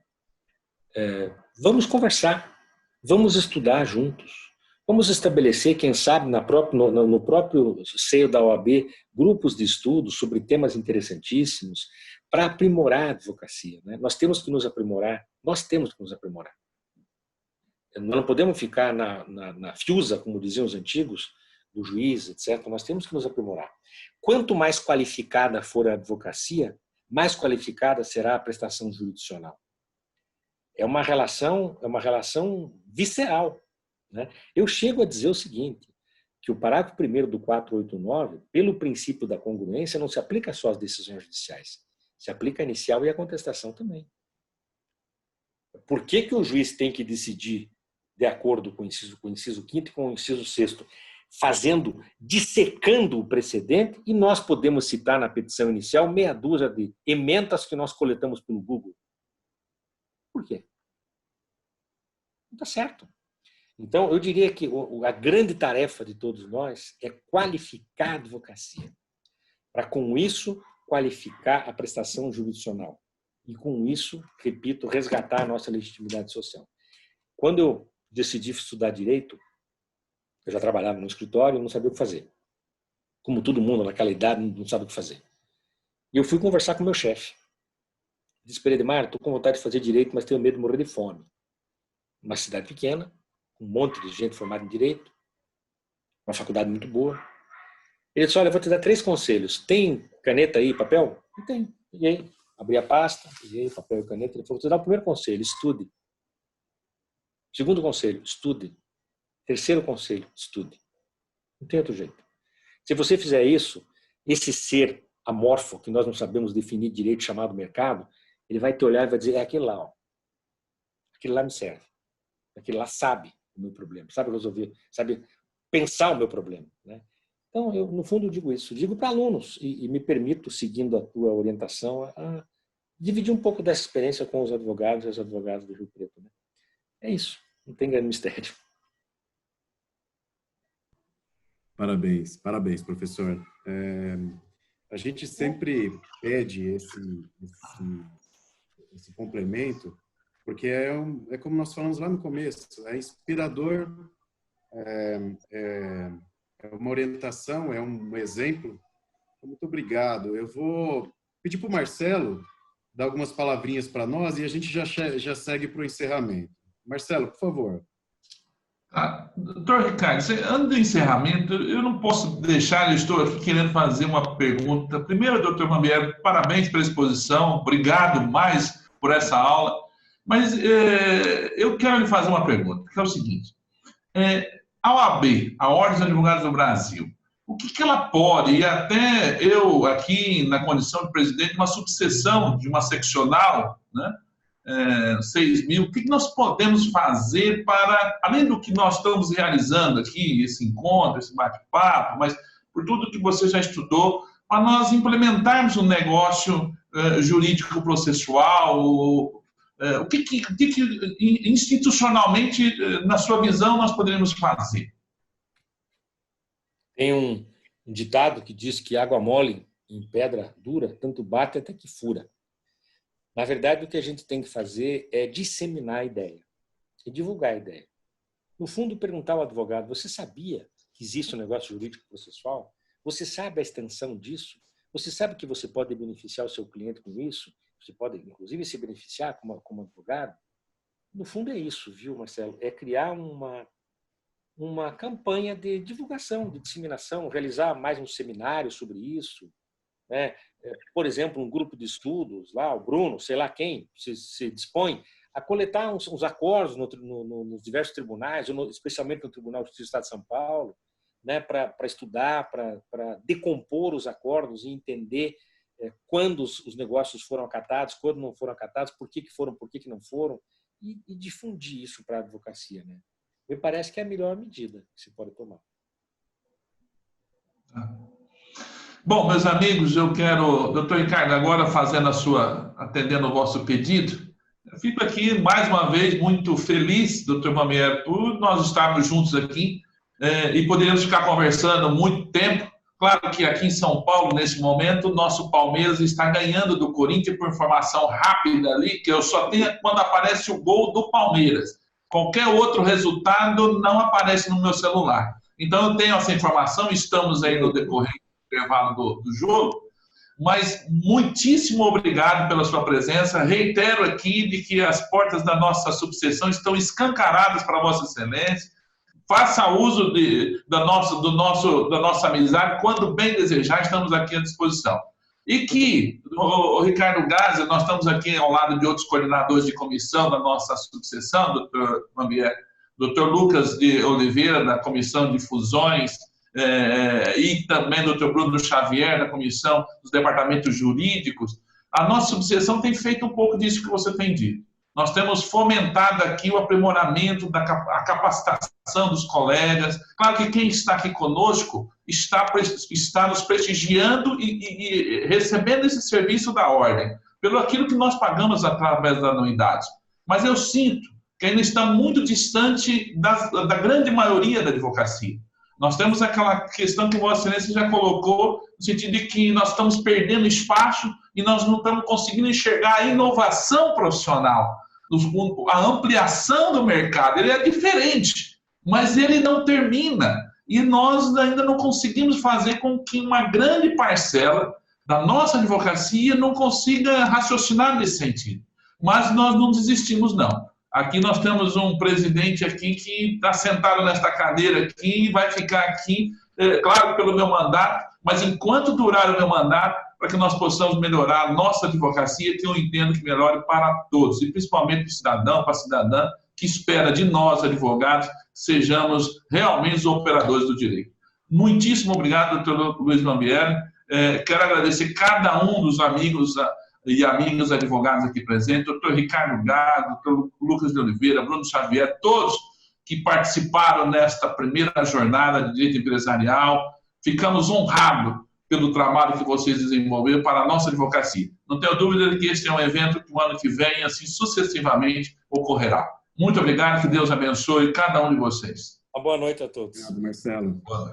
Speaker 3: vamos conversar, vamos estudar juntos, vamos estabelecer, quem sabe, no próprio seio da OAB, grupos de estudos sobre temas interessantíssimos para aprimorar a advocacia, né? Nós temos que nos aprimorar, nós temos que nos aprimorar. Nós não podemos ficar na fiusa, como diziam os antigos, do juiz, etc. Nós temos que nos aprimorar. Quanto mais qualificada for a advocacia, mais qualificada será a prestação jurisdicional. É uma relação visceral, né? Eu chego a dizer o seguinte, que o parágrafo 1º do 489, pelo princípio da congruência, não se aplica só às decisões judiciais, se aplica a inicial e a contestação também. Por que o juiz tem que decidir de acordo com o inciso 5º e com o inciso 6º, dissecando o precedente, e nós podemos citar na petição inicial meia dúzia de emendas que nós coletamos pelo Google? Por quê? Não está certo. Então, eu diria que a grande tarefa de todos nós é qualificar a advocacia, para com isso qualificar a prestação jurisdicional e com isso, repito, resgatar a nossa legitimidade social. Quando eu decidi estudar direito, eu já trabalhava no escritório e não sabia o que fazer. Como todo mundo naquela idade não sabe o que fazer. E eu fui conversar com o meu chefe. Disse para ele: Edmar, estou com vontade de fazer direito, mas tenho medo de morrer de fome. Uma cidade pequena, um monte de gente formada em direito, uma faculdade muito boa. Ele disse: olha, eu vou te dar 3 conselhos. Tem caneta aí, papel? Eu tenho. Peguei, abri a pasta, peguei papel e caneta. Ele falou: vou te dar o primeiro conselho, estude. Segundo conselho, estude. Terceiro conselho, estude. Não tem outro jeito. Se você fizer isso, esse ser amorfo, que nós não sabemos definir direito, chamado mercado, ele vai te olhar e vai dizer: é aquele lá, ó. Aquele lá me serve. Aquele lá sabe o meu problema, sabe resolver, sabe pensar o meu problema, né? Então, eu, no fundo, digo isso. Digo para alunos e me permito, seguindo a tua orientação, a dividir um pouco dessa experiência com os advogados e as advogadas do Rio Preto, né? É isso. Não tem grande mistério.
Speaker 1: Parabéns, parabéns, professor. A gente sempre pede esse complemento, porque é como nós falamos lá no começo, é inspirador, é uma orientação, é um exemplo. Muito obrigado. Eu vou pedir para o Marcelo dar algumas palavrinhas para nós e a gente já segue para o encerramento. Marcelo, por favor.
Speaker 2: Doutor Ricardo, antes do encerramento, eu não posso deixar, eu estou aqui querendo fazer uma pergunta. Primeiro, doutor Mambiero, parabéns pela exposição, obrigado mais por essa aula, mas eu quero lhe fazer uma pergunta, que é o seguinte: a OAB, a Ordem dos Advogados do Brasil, o que ela pode, e até eu aqui na condição de presidente de uma subseção, de uma seccional, né? 6.000, o que nós podemos fazer para, além do que nós estamos realizando aqui, esse encontro, esse bate-papo, mas por tudo que você já estudou, para nós implementarmos um negócio jurídico processual, o que institucionalmente, na sua visão, nós poderíamos fazer?
Speaker 3: Tem um ditado que diz que água mole em pedra dura, tanto bate até que fura. Na verdade, o que a gente tem que fazer é disseminar a ideia e divulgar a ideia. No fundo, perguntar ao advogado: você sabia que existe um negócio jurídico processual? Você sabe a extensão disso? Você sabe que você pode beneficiar o seu cliente com isso? Você pode, inclusive, se beneficiar como advogado? No fundo é isso, viu, Marcelo? É criar uma campanha de divulgação, de disseminação, realizar mais um seminário sobre isso, né? Por exemplo, um grupo de estudos, lá, o Bruno, sei lá quem, se dispõe a coletar uns acordos nos diversos tribunais, especialmente no Tribunal de Justiça do Estado de São Paulo, né, para estudar, para decompor os acordos e entender quando os negócios foram acatados, quando não foram acatados, por que foram, por que não foram, e difundir isso para a advocacia, né? Me parece que é a melhor medida que se pode tomar.
Speaker 2: Bom, meus amigos, eu quero, doutor Ricardo, agora atendendo o vosso pedido, eu fico aqui mais uma vez muito feliz, doutor Mamieri, por nós estarmos juntos aqui e poderemos ficar conversando muito tempo. Claro que aqui em São Paulo, nesse momento, o nosso Palmeiras está ganhando do Corinthians por informação rápida ali, que eu só tenho quando aparece o gol do Palmeiras. Qualquer outro resultado não aparece no meu celular. Então, eu tenho essa informação, estamos aí no decorrer do intervalo do jogo, mas muitíssimo obrigado pela sua presença. Reitero aqui de que as portas da nossa subseção estão escancaradas para Vossa Excelência. Faça uso da nossa amizade, quando bem desejar, estamos aqui à disposição. E que, o Ricardo Gázia, nós estamos aqui ao lado de outros coordenadores de comissão da nossa subseção, doutor Mamieri, doutor Lucas de Oliveira, da Comissão de Fusões, e também doutor Bruno Xavier, da Comissão dos Departamentos Jurídicos. A nossa subseção tem feito um pouco disso que você tem dito. Nós temos fomentado aqui o aprimoramento da capacitação dos colegas. Claro que quem está aqui conosco está nos prestigiando e recebendo esse serviço da ordem, pelo aquilo que nós pagamos através da anuidade. Mas eu sinto que ainda está muito distante da grande maioria da advocacia. Nós temos aquela questão que Vossa Excelência já colocou, no sentido de que nós estamos perdendo espaço e nós não estamos conseguindo enxergar a inovação profissional, a ampliação do mercado. Ele é diferente, mas ele não termina. E nós ainda não conseguimos fazer com que uma grande parcela da nossa advocacia não consiga raciocinar nesse sentido. Mas nós não desistimos, não. Aqui nós temos um presidente aqui que está sentado nesta cadeira aqui e vai ficar aqui, claro, pelo meu mandato, mas enquanto durar o meu mandato, para que nós possamos melhorar a nossa advocacia, que eu entendo que melhore para todos, e principalmente para o cidadão, para a cidadã, que espera de nós, advogados, sejamos realmente os operadores do direito. Muitíssimo obrigado, doutor Luiz Mamieri. Quero agradecer cada um dos amigos e amigas advogados aqui presentes, doutor Ricardo Gado, doutor Lucas de Oliveira, Bruno Xavier, todos que participaram nesta primeira jornada de direito empresarial. Ficamos honrados pelo trabalho que vocês desenvolveram para a nossa advocacia. Não tenho dúvida de que este é um evento que o ano que vem, assim sucessivamente, ocorrerá. Muito obrigado, que Deus abençoe cada um de vocês.
Speaker 3: Uma boa noite a todos.
Speaker 1: Obrigado, Marcelo.
Speaker 2: Boa noite.